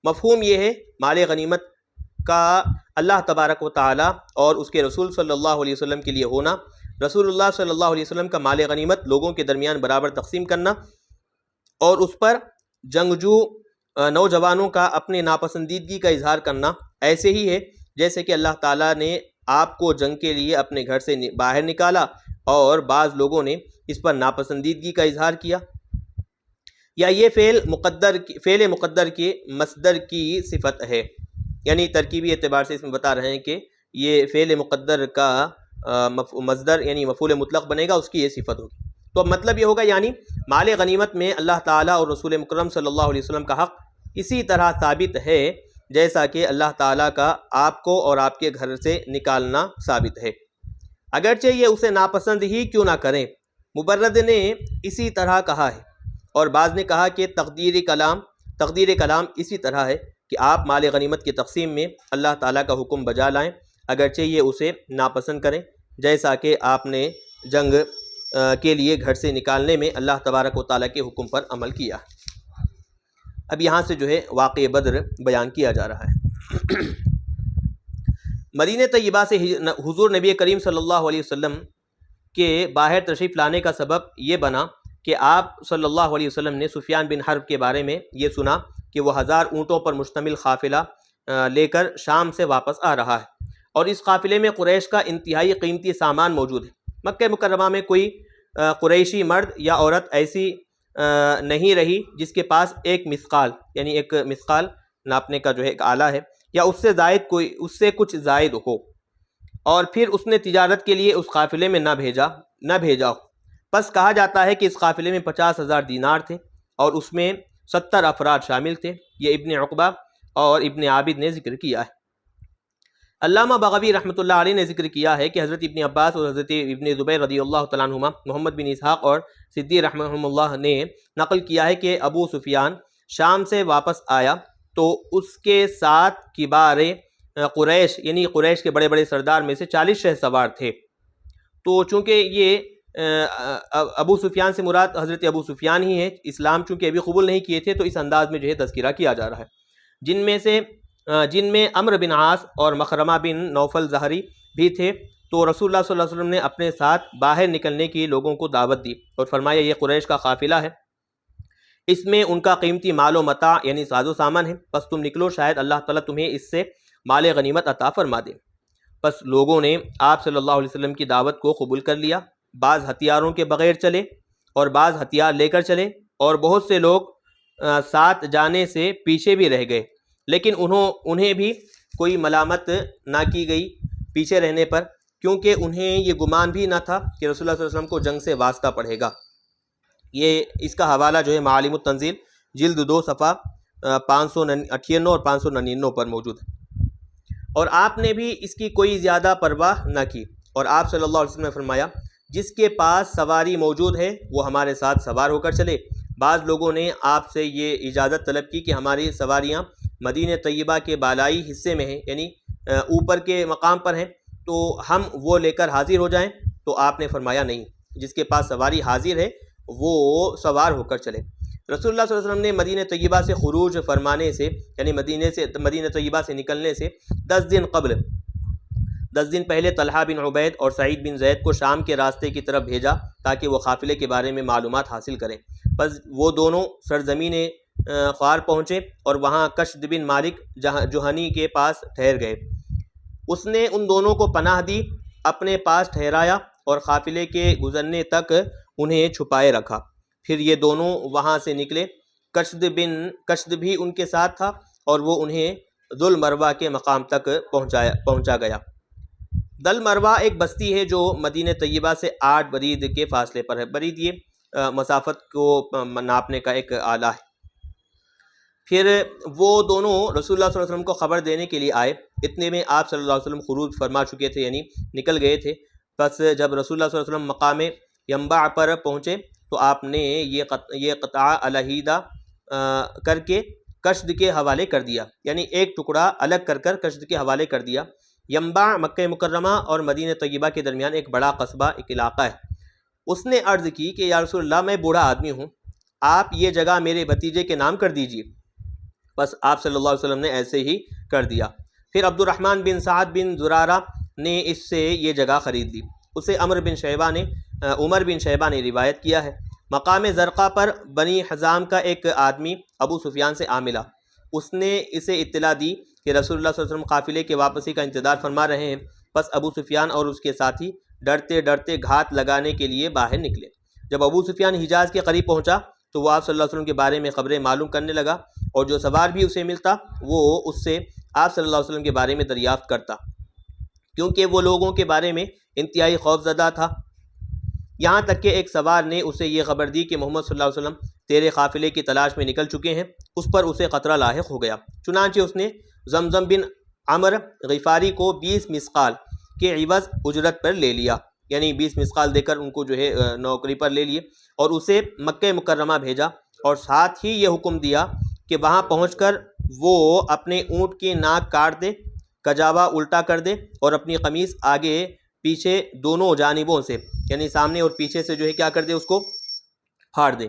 مفہوم یہ ہے مال غنیمت کا اللہ تبارک و تعالیٰ اور اس کے رسول صلی اللہ علیہ وسلم کے لیے ہونا، رسول اللہ صلی اللہ علیہ وسلم کا مال غنیمت لوگوں کے درمیان برابر تقسیم کرنا، اور اس پر جنگجو نوجوانوں کا اپنے ناپسندیدگی کا اظہار کرنا، ایسے ہی ہے جیسے کہ اللہ تعالیٰ نے آپ کو جنگ کے لیے اپنے گھر سے باہر نکالا اور بعض لوگوں نے اس پر ناپسندیدگی کا اظہار کیا۔ یا یہ فعل مقدر کے مصدر کی صفت ہے، یعنی ترکیبی اعتبار سے اس میں بتا رہے ہیں کہ یہ فعل مقدر کا مصدر یعنی مفعول مطلق بنے گا، اس کی یہ صفت ہوگی۔ تو اب مطلب یہ ہوگا یعنی مال غنیمت میں اللہ تعالیٰ اور رسول مکرم صلی اللہ علیہ وسلم کا حق اسی طرح ثابت ہے جیسا کہ اللہ تعالیٰ کا آپ کو اور آپ کے گھر سے نکالنا ثابت ہے، اگرچہ یہ اسے ناپسند ہی کیوں نہ کریں۔ مبرد نے اسی طرح کہا ہے، اور بعض نے کہا کہ تقدیر کلام اسی طرح ہے کہ آپ مال غنیمت کی تقسیم میں اللہ تعالیٰ کا حکم بجا لائیں اگرچہ یہ اسے ناپسند کریں، جیسا کہ آپ نے جنگ کے لیے گھر سے نکالنے میں اللہ تبارک و تعالیٰ کے حکم پر عمل کیا۔ اب یہاں سے جو ہے واقعہ بدر بیان کیا جا رہا ہے۔ مدینہ طیبہ سے حضور نبی کریم صلی اللہ علیہ وسلم کے باہر تشریف لانے کا سبب یہ بنا کہ آپ صلی اللہ علیہ وسلم نے سفیان بن حرب کے بارے میں یہ سنا کہ وہ 1000 اونٹوں پر مشتمل قافلہ لے کر شام سے واپس آ رہا ہے، اور اس قافلے میں قریش کا انتہائی قیمتی سامان موجود ہے۔ مکہ مکرمہ میں کوئی قریشی مرد یا عورت ایسی نہیں رہی جس کے پاس ایک مثقال ناپنے کا جو ہے ایک آلہ ہے، یا اس سے زائد کوئی، اس سے کچھ زائد ہو، اور پھر اس نے تجارت کے لیے اس قافلے میں نہ بھیجا ہو، پس کہا جاتا ہے کہ اس قافلے میں 50,000 دینار تھے اور اس میں 70 افراد شامل تھے۔ یہ ابن عقبہ اور ابن عابد نے ذکر کیا ہے۔ علامہ بغوی رحمۃ اللہ علیہ نے ذکر کیا ہے کہ حضرت ابن عباس اور حضرت ابن زبیر رضی اللہ تعالیٰ عنہما، محمد بن اسحاق اور صدی رحمہ اللہ نے نقل کیا ہے کہ ابو سفیان شام سے واپس آیا تو اس کے ساتھ کبار قریش، یعنی قریش کے بڑے بڑے سردار میں سے 40 شہ سوار تھے۔ تو چونکہ یہ ابو سفیان سے مراد حضرت ابو سفیان ہی ہے، اسلام چونکہ ابھی قبول نہیں کیے تھے تو اس انداز میں جو ہے تذکرہ کیا جا رہا ہے، جن میں عمرو بن عاص اور مخرمہ بن نوفل ظہری بھی تھے۔ تو رسول اللہ صلی اللہ علیہ وسلم نے اپنے ساتھ باہر نکلنے کی لوگوں کو دعوت دی اور فرمایا یہ قریش کا قافلہ ہے، اس میں ان کا قیمتی مال و متاع یعنی ساز و سامان ہے، پس تم نکلو، شاید اللہ تعالیٰ تمہیں اس سے مال غنیمت عطا فرما دے۔ پس لوگوں نے آپ صلی اللہ علیہ وسلم کی دعوت کو قبول کر لیا، بعض ہتھیاروں کے بغیر چلے اور بعض ہتھیار لے کر چلے، اور بہت سے لوگ ساتھ جانے سے پیچھے بھی رہ گئے، لیکن انہیں بھی کوئی ملامت نہ کی گئی پیچھے رہنے پر، کیونکہ انہیں یہ گمان بھی نہ تھا کہ رسول اللہ صلی اللہ علیہ وسلم کو جنگ سے واسطہ پڑے گا۔ یہ اس کا حوالہ جو ہے معالم التنزیل جلد 2 صفحہ 598 اور 599 پر موجود ہے۔ اور آپ نے بھی اس کی کوئی زیادہ پرواہ نہ کی، اور آپ صلی اللہ علیہ وسلم نے فرمایا جس کے پاس سواری موجود ہے وہ ہمارے ساتھ سوار ہو کر چلے۔ بعض لوگوں نے آپ سے یہ اجازت طلب کی کہ ہماری سواریاں مدینہ طیبہ کے بالائی حصے میں ہیں، یعنی اوپر کے مقام پر ہیں، تو ہم وہ لے کر حاضر ہو جائیں۔ تو آپ نے فرمایا نہیں، جس کے پاس سواری حاضر ہے وہ سوار ہو کر چلے۔ رسول اللہ صلی اللہ علیہ وسلم نے مدینہ طیبہ سے خروج فرمانے سے، یعنی مدینہ طیبہ سے نکلنے سے 10 دن پہلے طلحہ بن عبید اور سعید بن زید کو شام کے راستے کی طرف بھیجا تاکہ وہ قافلے کے بارے میں معلومات حاصل کریں۔ پس وہ دونوں سرزمین خوار پہنچے اور وہاں کشد بن مالک جوہنی کے پاس ٹھہر گئے۔ اس نے ان دونوں کو پناہ دی، اپنے پاس ٹھہرایا اور قافلے کے گزرنے تک انہیں چھپائے رکھا۔ پھر یہ دونوں وہاں سے نکلے، کشد بھی ان کے ساتھ تھا اور وہ انہیں ذل مروہ کے مقام تک پہنچا گیا۔ ذل مروہ ایک بستی ہے جو مدینہ طیبہ سے 8 برید کے فاصلے پر ہے۔ برید یہ مسافت کو ناپنے کا ایک آلہ ہے۔ پھر وہ دونوں رسول اللہ صلی اللہ علیہ وسلم کو خبر دینے کے لیے آئے، اتنے میں آپ صلی اللہ علیہ وسلم خروج فرما چکے تھے، یعنی نکل گئے تھے۔ پس جب رسول اللہ صلی اللہ علیہ وسلم مقام ینبع پر پہنچے تو آپ نے یہ قطعہ علیحدہ کر کے کشد کے حوالے کر دیا، یعنی ایک ٹکڑا الگ کر کر کشد کے حوالے کر دیا۔ ینبع مکہ مکرمہ اور مدینہ طیبہ کے درمیان ایک بڑا قصبہ، ایک علاقہ ہے۔ اس نے عرض کی کہ یا رسول اللہ، میں بوڑھا آدمی ہوں، آپ یہ جگہ میرے بھتیجے کے نام کر دیجیے۔ بس آپ صلی اللہ علیہ وسلم نے ایسے ہی کر دیا۔ پھر عبد الرحمن بن سعد بن زرارہ نے اس سے یہ جگہ خرید لی۔ اسے عمر بن شیبہ نے روایت کیا ہے۔ مقام زرقہ پر بنی حزام کا ایک آدمی ابو سفیان سے آ ملا۔ اس نے اسے اطلاع دی کہ رسول اللہ صلی اللہ علیہ وسلم قافلے کے واپسی کا انتظار فرما رہے ہیں۔ پس ابو سفیان اور اس کے ساتھی ڈرتے ڈرتے گھات لگانے کے لیے باہر نکلے۔ جب ابو سفیان حجاز کے قریب پہنچا تو وہ آپ صلی اللہ علیہ وسلم کے بارے میں خبریں معلوم کرنے لگا، اور جو سوار بھی اسے ملتا وہ اس سے آپ صلی اللہ علیہ وسلم کے بارے میں دریافت کرتا، کیونکہ وہ لوگوں کے بارے میں انتہائی خوف زدہ تھا۔ یہاں تک کہ ایک سوار نے اسے یہ خبر دی کہ محمد صلی اللہ علیہ وسلم تیرے قافلے کی تلاش میں نکل چکے ہیں۔ اس پر اسے خطرہ لاحق ہو گیا، چنانچہ اس نے زمزم بن عمر غفاری کو 20 مثقال کے عوض اجرت پر لے لیا، یعنی 20 مثقال دے کر ان کو جو ہے نوکری پر لے لیے، اور اسے مکہ مکرمہ بھیجا، اور ساتھ ہی یہ حکم دیا کہ وہاں پہنچ کر وہ اپنے اونٹ کی ناک کاٹ دے، کجاوا الٹا کر دے، اور اپنی قمیص آگے پیچھے دونوں جانبوں سے، یعنی سامنے اور پیچھے سے جو ہے کیا کر دے، اس کو پھاڑ دے،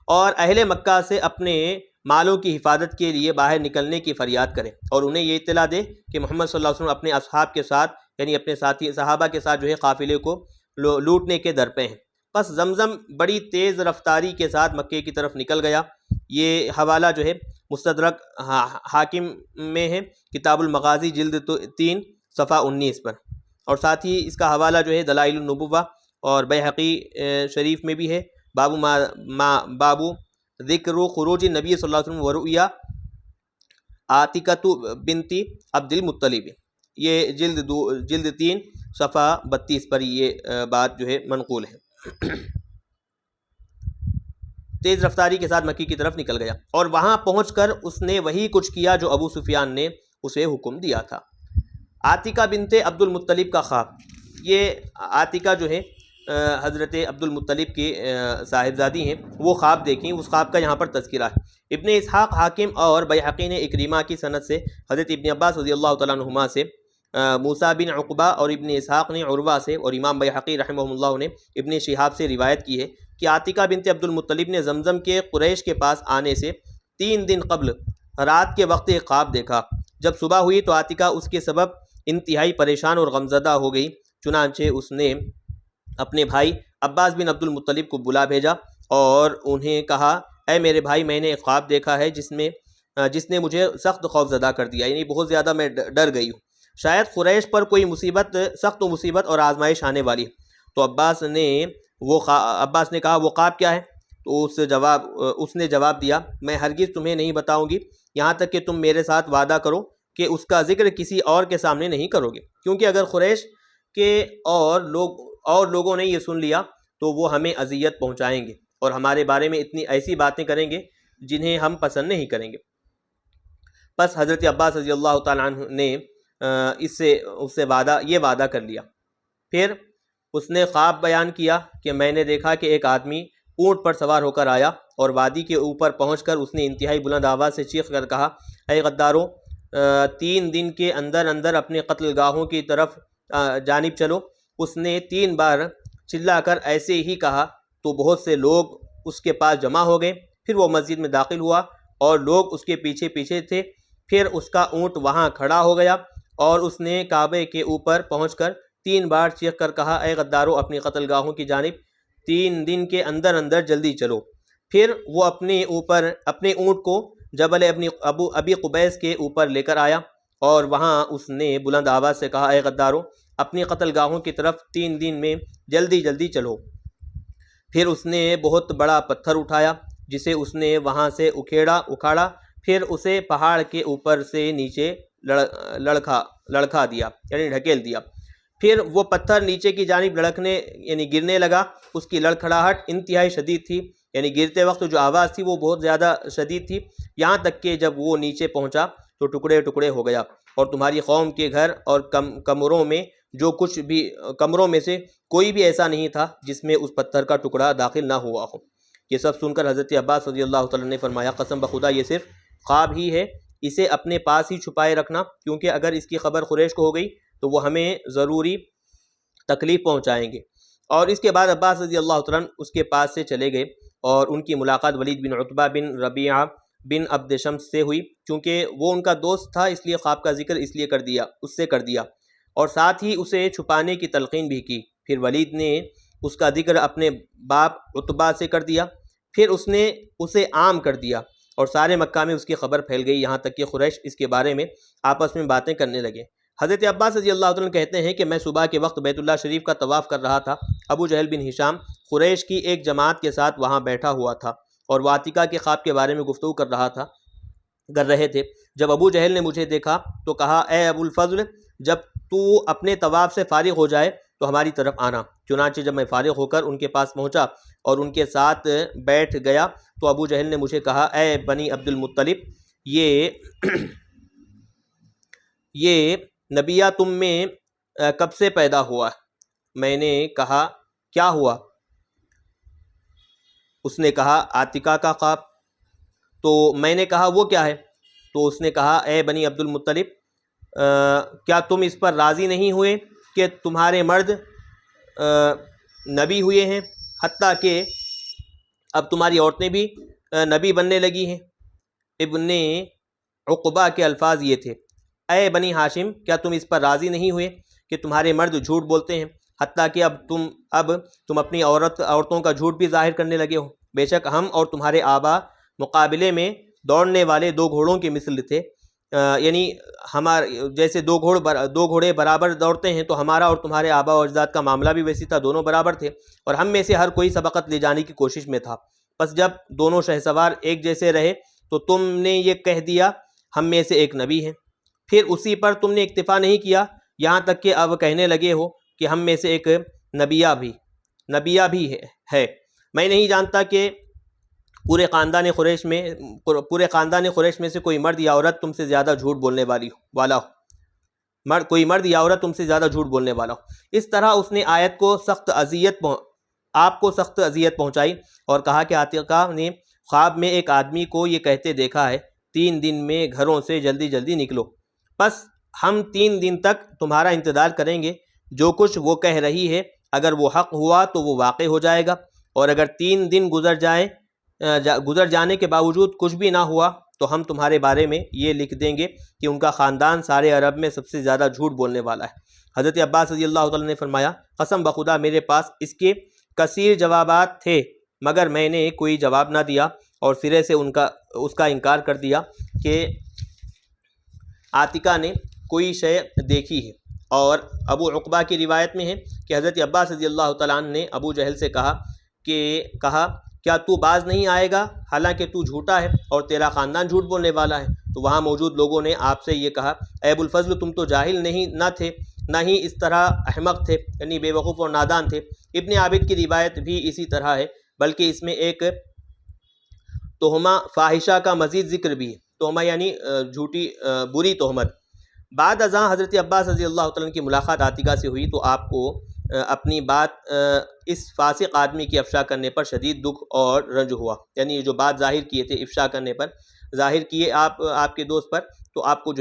اور اہل مکہ سے اپنے مالوں کی حفاظت کے لیے باہر نکلنے کی فریاد کرے، اور انہیں یہ اطلاع دے کہ محمد صلی اللہ علیہ وسلم اپنے اصحاب کے ساتھ، یعنی اپنے ساتھی صحابہ کے ساتھ جو ہے قافلے کو لوٹنے کے در پہ ہیں۔ پس زمزم بڑی تیز رفتاری کے ساتھ مکے کی طرف نکل گیا۔ یہ حوالہ جو ہے مستدرک حاکم میں ہے، کتاب المغازی جلد 3 صفحہ 19 پر، اور ساتھ ہی اس کا حوالہ جو ہے دلائل النبوہ اور بیہقی شریف میں بھی ہے، بابو ذکر خروج نبی صلی اللہ علیہ وسلم ورؤیا عاتقۃ بنت عبد المطلب، یہ جلد 3 صفحہ 32 پر یہ بات جو ہے منقول ہے۔ تیز رفتاری کے ساتھ مکی کی طرف نکل گیا اور وہاں پہنچ کر اس نے وہی کچھ کیا جو ابو سفیان نے اسے حکم دیا تھا۔ عاتقہ بنت عبد المطلب کا خواب، یہ عاتقہ جو ہے حضرت عبد المطلب کی صاحبزادی ہیں، وہ خواب دیکھیں، اس خواب کا یہاں پر تذکرہ ہے۔ ابن اسحاق، حاکم اور بیہقی نے اکریمہ کی سند سے حضرت ابن عباس رضی اللہ تعالیٰ عنہما سے، موسیٰ بن عقبہ اور ابن اسحاق نے عروہ سے، اور امام بیہقی رحمہ اللہ نے ابن شہاب سے روایت کی ہے کہ عاتقہ بنت عبد المطلب نے زمزم کے قریش کے پاس آنے سے 3 دن قبل رات کے وقت ایک خواب دیکھا۔ جب صبح ہوئی تو عاتقہ اس کے سبب انتہائی پریشان اور غمزدہ ہو گئی، چنانچہ اس نے اپنے بھائی عباس بن عبد المطلب کو بلا بھیجا اور انہیں کہا، اے میرے بھائی، میں نے ایک خواب دیکھا ہے جس نے مجھے سخت خوف زدہ کر دیا، یعنی بہت زیادہ میں ڈر گئی ہوں، شاید قریش پر کوئی سخت مصیبت اور آزمائش آنے والی۔ تو عباس نے کہا، وہ خواب کیا ہے؟ تو اس نے جواب دیا، میں ہرگز تمہیں نہیں بتاؤں گی یہاں تک کہ تم میرے ساتھ وعدہ کرو کہ اس کا ذکر کسی اور کے سامنے نہیں کرو گے، کیونکہ اگر قریش کے اور لوگوں نے یہ سن لیا تو وہ ہمیں اذیت پہنچائیں گے اور ہمارے بارے میں اتنی ایسی باتیں کریں گے جنہیں ہم پسند نہیں کریں گے۔ پس حضرت عباس رضی اللہ تعالیٰ عنہ نے اس سے یہ وعدہ کر لیا۔ پھر اس نے خواب بیان کیا کہ میں نے دیکھا کہ ایک آدمی اونٹ پر سوار ہو کر آیا اور وادی کے اوپر پہنچ کر اس نے انتہائی بلند آواز سے چیخ کر کہا، اے غداروں، 3 دن کے اندر اپنے قتل گاہوں کی طرف جانب چلو۔ اس نے 3 بار چلا کر ایسے ہی کہا تو بہت سے لوگ اس کے پاس جمع ہو گئے۔ پھر وہ مسجد میں داخل ہوا اور لوگ اس کے پیچھے پیچھے تھے۔ پھر اس کا اونٹ وہاں کھڑا ہو گیا اور اس نے کعبے کے اوپر پہنچ کر 3 بار چیخ کر کہا، اے غداروں، اپنی قتل گاہوں کی جانب 3 دن کے اندر جلدی چلو۔ پھر وہ اپنے اونٹ کو جبل ابی قبیس کے اوپر لے کر آیا اور وہاں اس نے بلند آواز سے کہا، اے غداروں، اپنی قتل گاہوں کی طرف 3 دن میں جلدی چلو۔ پھر اس نے بہت بڑا پتھر اٹھایا جسے اس نے وہاں سے اکھاڑا، پھر اسے پہاڑ کے اوپر سے نیچے لڑکھا دیا، یعنی ڈھکیل دیا۔ پھر وہ پتھر نیچے کی جانب یعنی گرنے لگا۔ اس کی لڑکھڑاہٹ انتہائی شدید تھی، یعنی گرتے وقت جو آواز تھی وہ بہت زیادہ شدید تھی، یہاں تک کہ جب وہ نیچے پہنچا تو ٹکڑے ہو گیا، اور تمہاری قوم کے گھر اور کمروں میں سے کوئی بھی ایسا نہیں تھا جس میں اس پتھر کا ٹکڑا داخل نہ ہوا ہو۔ یہ سب سن کر حضرت عباس رضی اللہ تعالیٰ نے فرمایا، قسم بخدا یہ صرف خواب ہی ہے، اسے اپنے پاس ہی چھپائے رکھنا، کیونکہ اگر اس کی خبر قریش کو ہو گئی تو وہ ہمیں ضروری تکلیف پہنچائیں گے۔ اور اس کے بعد عباس رضی اللہ تعالیٰ اس کے پاس سے چلے گئے اور ان کی ملاقات ولید بن عتبہ بن ربیعہ بن عبد شمس سے ہوئی، چونکہ وہ ان کا دوست تھا اس لیے خواب کا ذکر اس سے کر دیا اور ساتھ ہی اسے چھپانے کی تلقین بھی کی۔ پھر ولید نے اس کا ذکر اپنے باپ عتبہ سے کر دیا، پھر اس نے اسے عام کر دیا اور سارے مکہ میں اس کی خبر پھیل گئی، یہاں تک کہ قریش اس کے بارے میں آپس میں باتیں کرنے لگے۔ حضرت عباس رضی اللہ عنہ کہتے ہیں کہ میں صبح کے وقت بیت اللہ شریف کا طواف کر رہا تھا۔ ابو جہل بن ہشام قریش کی ایک جماعت کے ساتھ وہاں بیٹھا ہوا تھا اور وہ عاتقہ کے خواب کے بارے میں گفتگو کر رہے تھے۔ جب ابو جہل نے مجھے دیکھا تو کہا، اے ابو الفضل، جب تو اپنے طواف سے فارغ ہو جائے تو ہماری طرف آنا۔ چنانچہ جب میں فارغ ہو کر ان کے پاس پہنچا اور ان کے ساتھ بیٹھ گیا تو ابو جہل نے مجھے کہا، اے بنی عبد المطلب، یہ نبیہ تم میں کب سے پیدا ہوا؟ میں نے کہا، کیا ہوا؟ اس نے کہا، عاتقہ کا خواب۔ تو میں نے کہا، وہ کیا ہے؟ تو اس نے کہا، اے بنی عبد المطلب، کیا تم اس پر راضی نہیں ہوئے کہ تمہارے مرد نبی ہوئے ہیں، حتیٰ کہ اب تمہاری عورتیں بھی نبی بننے لگی ہیں؟ ابن عقبہ کے الفاظ یہ تھے، اے بنی ہاشم، کیا تم اس پر راضی نہیں ہوئے کہ تمہارے مرد جھوٹ بولتے ہیں، حتیٰ کہ اب تم اپنی عورتوں کا جھوٹ بھی ظاہر کرنے لگے ہو؟ بے شک ہم اور تمہارے آبا مقابلے میں دوڑنے والے 2 گھوڑوں کے مثل تھے، یعنی جیسے 2 گھوڑے برابر دوڑتے ہیں تو ہمارا اور تمہارے آبا و اجداد کا معاملہ بھی ویسی تھا، دونوں برابر تھے اور ہم میں سے ہر کوئی سبقت لے جانے کی کوشش میں تھا۔ پس جب دونوں شہسوار ایک جیسے رہے تو تم نے یہ کہہ دیا، ہم میں سے ایک نبی ہے۔ پھر اسی پر تم نے اکتفا نہیں کیا، یہاں تک کہ اب کہنے لگے ہو کہ ہم میں سے ایک نبیہ بھی ہے۔ میں نہیں جانتا کہ پورے خاندان قریش میں سے کوئی مرد یا عورت تم سے زیادہ جھوٹ بولنے والا ہو، کوئی مرد یا عورت تم سے زیادہ جھوٹ بولنے والا ہو۔ اس طرح اس نے آپ کو سخت اذیت پہنچائی اور کہا کہ عاتقہ نے خواب میں ایک آدمی کو یہ کہتے دیکھا ہے، 3 دن میں گھروں سے جلدی جلدی نکلو، پس ہم 3 دن تک تمہارا انتظار کریں گے، جو کچھ وہ کہہ رہی ہے اگر وہ حق ہوا تو وہ واقع ہو جائے گا، اور اگر 3 دن گزر جانے کے باوجود کچھ بھی نہ ہوا تو ہم تمہارے بارے میں یہ لکھ دیں گے کہ ان کا خاندان سارے عرب میں سب سے زیادہ جھوٹ بولنے والا ہے۔ حضرت عباس رضی اللہ تعالیٰ نے فرمایا، قسم بخدا میرے پاس اس کے کثیر جوابات تھے مگر میں نے کوئی جواب نہ دیا اور سرے سے اس کا انکار کر دیا کہ عاتقہ نے کوئی شے دیکھی ہے۔ اور ابو عقبہ کی روایت میں ہے کہ حضرت عباس رضی اللہ تعالیٰ عنہ نے ابو جہل سے کہا کیا تو باز نہیں آئے گا حالانکہ تو جھوٹا ہے اور تیرا خاندان جھوٹ بولنے والا ہے؟ تو وہاں موجود لوگوں نے آپ سے یہ کہا، اے ابو الفضل تم تو جاہل نہ تھے، نہ ہی اس طرح احمق تھے، یعنی بے وقوف اور نادان تھے۔ ابن عابد کی روایت بھی اسی طرح ہے، بلکہ اس میں ایک تہمہ فاحشہ کا مزید ذکر بھی ہے۔ تہمہ یعنی جھوٹی بری تہمت۔ بعد ازاں حضرت عباس رضی اللہ تعالیٰ کی ملاقات عاتقہ سے ہوئی تو آپ کو اپنی بات اس فاسق آدمی کی افشا کرنے پر شدید دکھ اور رنج ہوا، یعنی جو بات ظاہر کیے تھے افشا کرنے پر، ظاہر کیے آپ کے دوست پر، تو آپ کو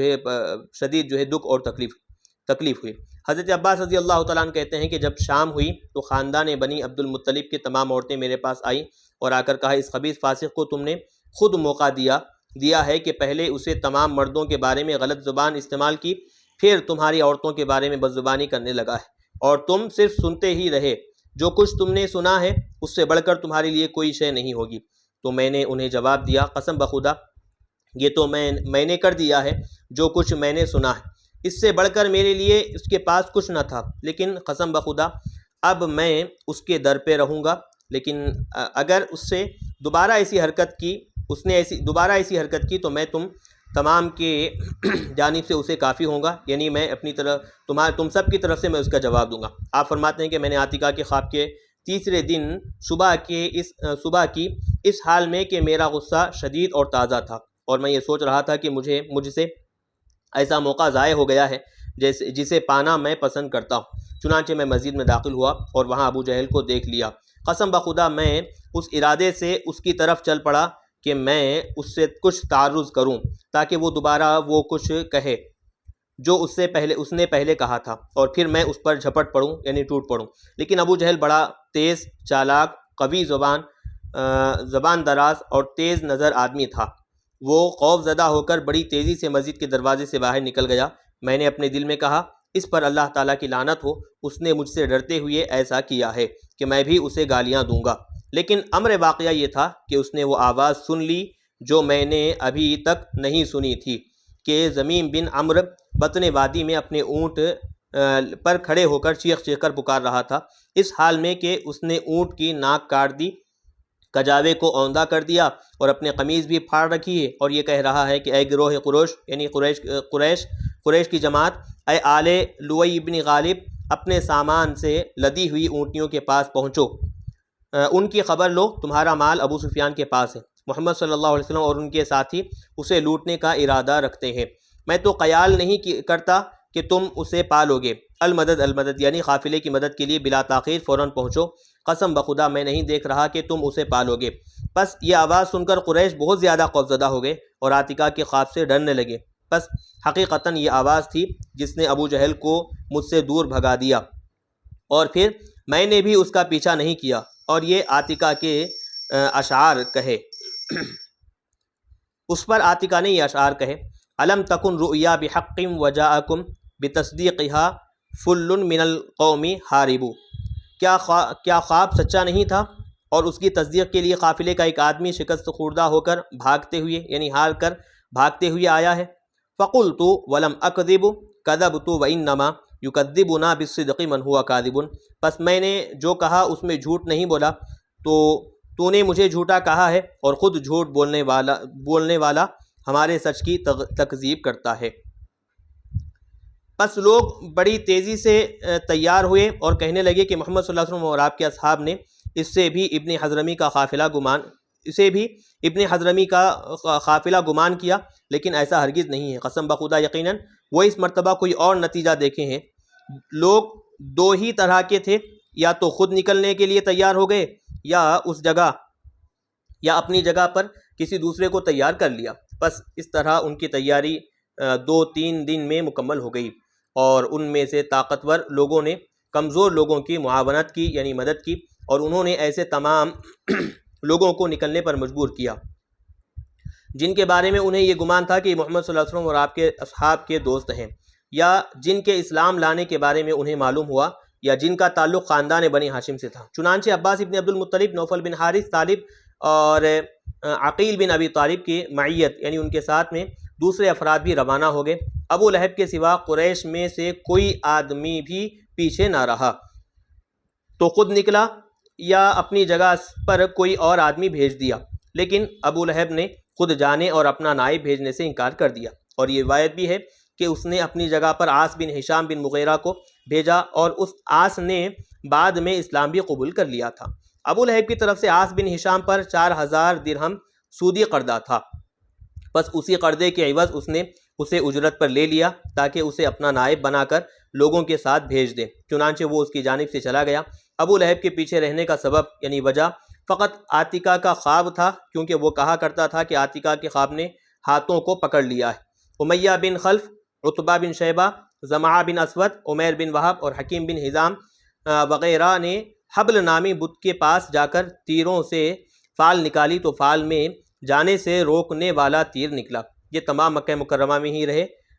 شدید دکھ اور تکلیف ہوئی۔ حضرت عباس رضی اللہ تعالیٰ عنہ کہتے ہیں کہ جب شام ہوئی تو خاندان بنی عبد المطلب کی تمام عورتیں میرے پاس آئیں اور آ کر کہا، اس خبیث فاسق کو تم نے خود موقع دیا ہے کہ پہلے اسے تمام مردوں کے بارے میں غلط زبان استعمال کی، پھر تمہاری عورتوں کے بارے میں بد زبانی کرنے لگا ہے، اور تم صرف سنتے ہی رہے، جو کچھ تم نے سنا ہے اس سے بڑھ کر تمہارے لیے کوئی شے نہیں ہوگی۔ تو میں نے انہیں جواب دیا، قسم بخدا یہ تو میں نے کر دیا ہے جو کچھ میں نے سنا ہے، اس سے بڑھ کر میرے لیے اس کے پاس کچھ نہ تھا، لیکن قسم بخدا اب میں اس کے در پہ رہوں گا، لیکن اگر اس نے دوبارہ ایسی حرکت کی تو میں تم تمام کے جانب سے اسے کافی ہوں گا، یعنی میں اپنی طرف تم سب کی طرف سے میں اس کا جواب دوں گا۔ آپ فرماتے ہیں کہ میں نے عاتقہ کے خواب کے تیسرے دن صبح کی اس حال میں کہ میرا غصہ شدید اور تازہ تھا، اور میں یہ سوچ رہا تھا کہ مجھ سے ایسا موقع ضائع ہو گیا ہے جسے پانا میں پسند کرتا ہوں۔ چنانچہ میں مسجد میں داخل ہوا اور وہاں ابو جہل کو دیکھ لیا۔ قسم بخدا میں اس ارادے سے اس کی طرف چل پڑا کہ میں اس سے کچھ تعرض کروں تاکہ وہ دوبارہ وہ کچھ کہے جو اس نے پہلے کہا تھا، اور پھر میں اس پر جھپٹ پڑوں، یعنی ٹوٹ پڑوں۔ لیکن ابو جہل بڑا تیز چالاک، قوی زبان دراز اور تیز نظر آدمی تھا۔ وہ خوف زدہ ہو کر بڑی تیزی سے مسجد کے دروازے سے باہر نکل گیا۔ میں نے اپنے دل میں کہا، اس پر اللہ تعالیٰ کی لعنت ہو، اس نے مجھ سے ڈرتے ہوئے ایسا کیا ہے کہ میں بھی اسے گالیاں دوں گا۔ لیکن امر واقعہ یہ تھا کہ اس نے وہ آواز سن لی جو میں نے ابھی تک نہیں سنی تھی، کہ زمین بن عمر بطن وادی میں اپنے اونٹ پر کھڑے ہو کر چیخ کر پکار رہا تھا، اس حال میں کہ اس نے اونٹ کی ناک کاٹ دی، کجاوے کو اوندھا کر دیا اور اپنے قمیض بھی پھاڑ رکھی ہے، اور یہ کہہ رہا ہے کہ اے گروہ قریش، یعنی قریش کی جماعت، اے آل لوئی بن غالب، اپنے سامان سے لدی ہوئی اونٹنیوں کے پاس پہنچو، ان کی خبر لو، تمہارا مال ابو سفیان کے پاس ہے، محمد صلی اللہ علیہ وسلم اور ان کے ساتھی اسے لوٹنے کا ارادہ رکھتے ہیں، میں تو خیال نہیں کرتا کہ تم اسے پالو گے، المدد یعنی قافلے کی مدد کے لیے بلا تاخیر فوراً پہنچو، قسم بخدا میں نہیں دیکھ رہا کہ تم اسے پالو گے۔ پس یہ آواز سن کر قریش بہت زیادہ خوفزدہ ہو گئے اور عاتقہ کے خواب سے ڈرنے لگے۔ پس حقیقتاً یہ آواز تھی جس نے ابو جہل کو مجھ سے دور بھگا دیا، اور پھر میں نے بھی اس کا پیچھا نہیں کیا، اور یہ عاتقہ کے اشعار کہے۔ اس پر عاتقہ نے یہ اشعار کہے، الم تکن رؤیا بحق وجاءکم بتصدیقها فل من القوم حاربو، کیا خواب سچا نہیں تھا اور اس کی تصدیق کے لیے قافلے کا ایک آدمی شکست خوردہ ہو کر بھاگتے ہوئے، یعنی ہار کر بھاگتے ہوئے آیا ہے؟ فقلت ولم اکذب کذبت وانما یکذبنا بالصدق من هو کاذب، پس میں نے جو کہا اس میں جھوٹ نہیں بولا، تو نے مجھے جھوٹا کہا ہے اور خود جھوٹ بولنے والا ہمارے سچ کی تکذیب کرتا ہے۔ پس لوگ بڑی تیزی سے تیار ہوئے اور کہنے لگے کہ محمد صلی اللہ علیہ وسلم اور آپ کے اصحاب نے اس سے بھی ابن حضرمی کا قافلہ گمان کیا، لیکن ایسا ہرگز نہیں ہے۔ قسم بخدا یقیناً وہ اس مرتبہ کوئی اور نتیجہ دیکھے ہیں۔ لوگ دو ہی طرح کے تھے، یا تو خود نکلنے کے لیے تیار ہو گئے یا اپنی جگہ پر کسی دوسرے کو تیار کر لیا۔ بس اس طرح ان کی تیاری 2-3 دن میں مکمل ہو گئی، اور ان میں سے طاقتور لوگوں نے کمزور لوگوں کی معاونت کی، یعنی مدد کی، اور انہوں نے ایسے تمام لوگوں کو نکلنے پر مجبور کیا جن کے بارے میں انہیں یہ گمان تھا کہ محمد صلی اللہ علیہ وسلم اور آپ کے اصحاب کے دوست ہیں، یا جن کے اسلام لانے کے بارے میں انہیں معلوم ہوا، یا جن کا تعلق خاندان بنی ہاشم سے تھا۔ چنانچہ عباس ابن عبد المطلب، نوفل بن حارث، طالب اور عقیل بن ابی طالب کی معیت، یعنی ان کے ساتھ میں دوسرے افراد بھی روانہ ہو گئے۔ ابو لہب کے سوا قریش میں سے کوئی آدمی بھی پیچھے نہ رہا، تو خود نکلا یا اپنی جگہ پر کوئی اور آدمی بھیج دیا، لیکن ابو لہب نے خود جانے اور اپنا نائب بھیجنے سے انکار کر دیا۔ اور یہ روایت بھی ہے کہ اس نے اپنی جگہ پر عاص بن ہشام بن مغیرہ کو بھیجا، اور اس عاص نے بعد میں اسلام بھی قبول کر لیا تھا۔ ابو لہب کی طرف سے عاص بن ہشام پر 4000 درہم سودی قرضہ تھا، بس اسی قرضے کے عوض اس نے اسے اجرت پر لے لیا تاکہ اسے اپنا نائب بنا کر لوگوں کے ساتھ بھیج دے۔ چنانچہ وہ اس کی جانب سے چلا گیا۔ ابو لہب کے پیچھے رہنے کا سبب، یعنی وجہ، فقط عاتکہ کا خواب تھا، کیونکہ وہ کہا کرتا تھا کہ عاتکہ کے خواب نے ہاتھوں کو پکڑ لیا ہے۔ امیہ بن خلف، عتبہ بن شیبہ، زمعہ بن اسود، عمیر بن وہب اور حکیم بن حزام وغیرہ نے حبل نامی بت کے پاس جا کر تیروں سے فال نکالی، تو فال میں جانے سے روکنے والا تیر نکلا۔ یہ تمام مکہ مکرمہ میں ہی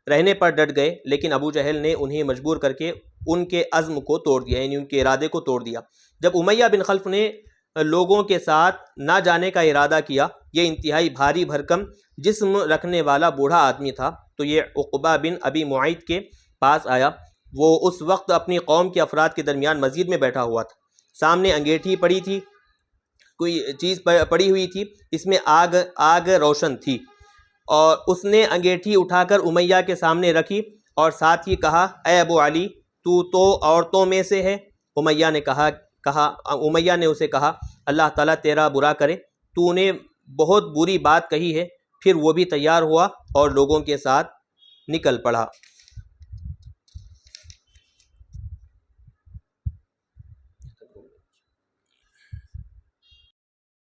رہنے پر ڈٹ گئے، لیکن ابو جہل نے انہیں مجبور کر کے ان کے عزم کو توڑ دیا، یعنی ان کے ارادے کو توڑ دیا۔ جب امیہ بن خلف نے لوگوں کے ساتھ نہ جانے کا ارادہ کیا، یہ انتہائی بھاری بھرکم جسم رکھنے والا بوڑھا آدمی تھا، تو یہ عقبہ بن ابی معیط کے پاس آیا۔ وہ اس وقت اپنی قوم کے افراد کے درمیان مسجد میں بیٹھا ہوا تھا۔ سامنے انگیٹھی پڑی تھی، کوئی چیز پڑی ہوئی تھی، اس میں آگ روشن تھی، اور اس نے انگیٹھی اٹھا کر امیہ کے سامنے رکھی اور ساتھ ہی کہا، اے ابو علی، تو عورتوں میں سے ہے؟ امیہ نے اسے کہا، اللہ تعالیٰ تیرا برا کرے، تو نے بہت بری بات کہی ہے۔ پھر وہ بھی تیار ہوا اور لوگوں کے ساتھ نکل پڑا۔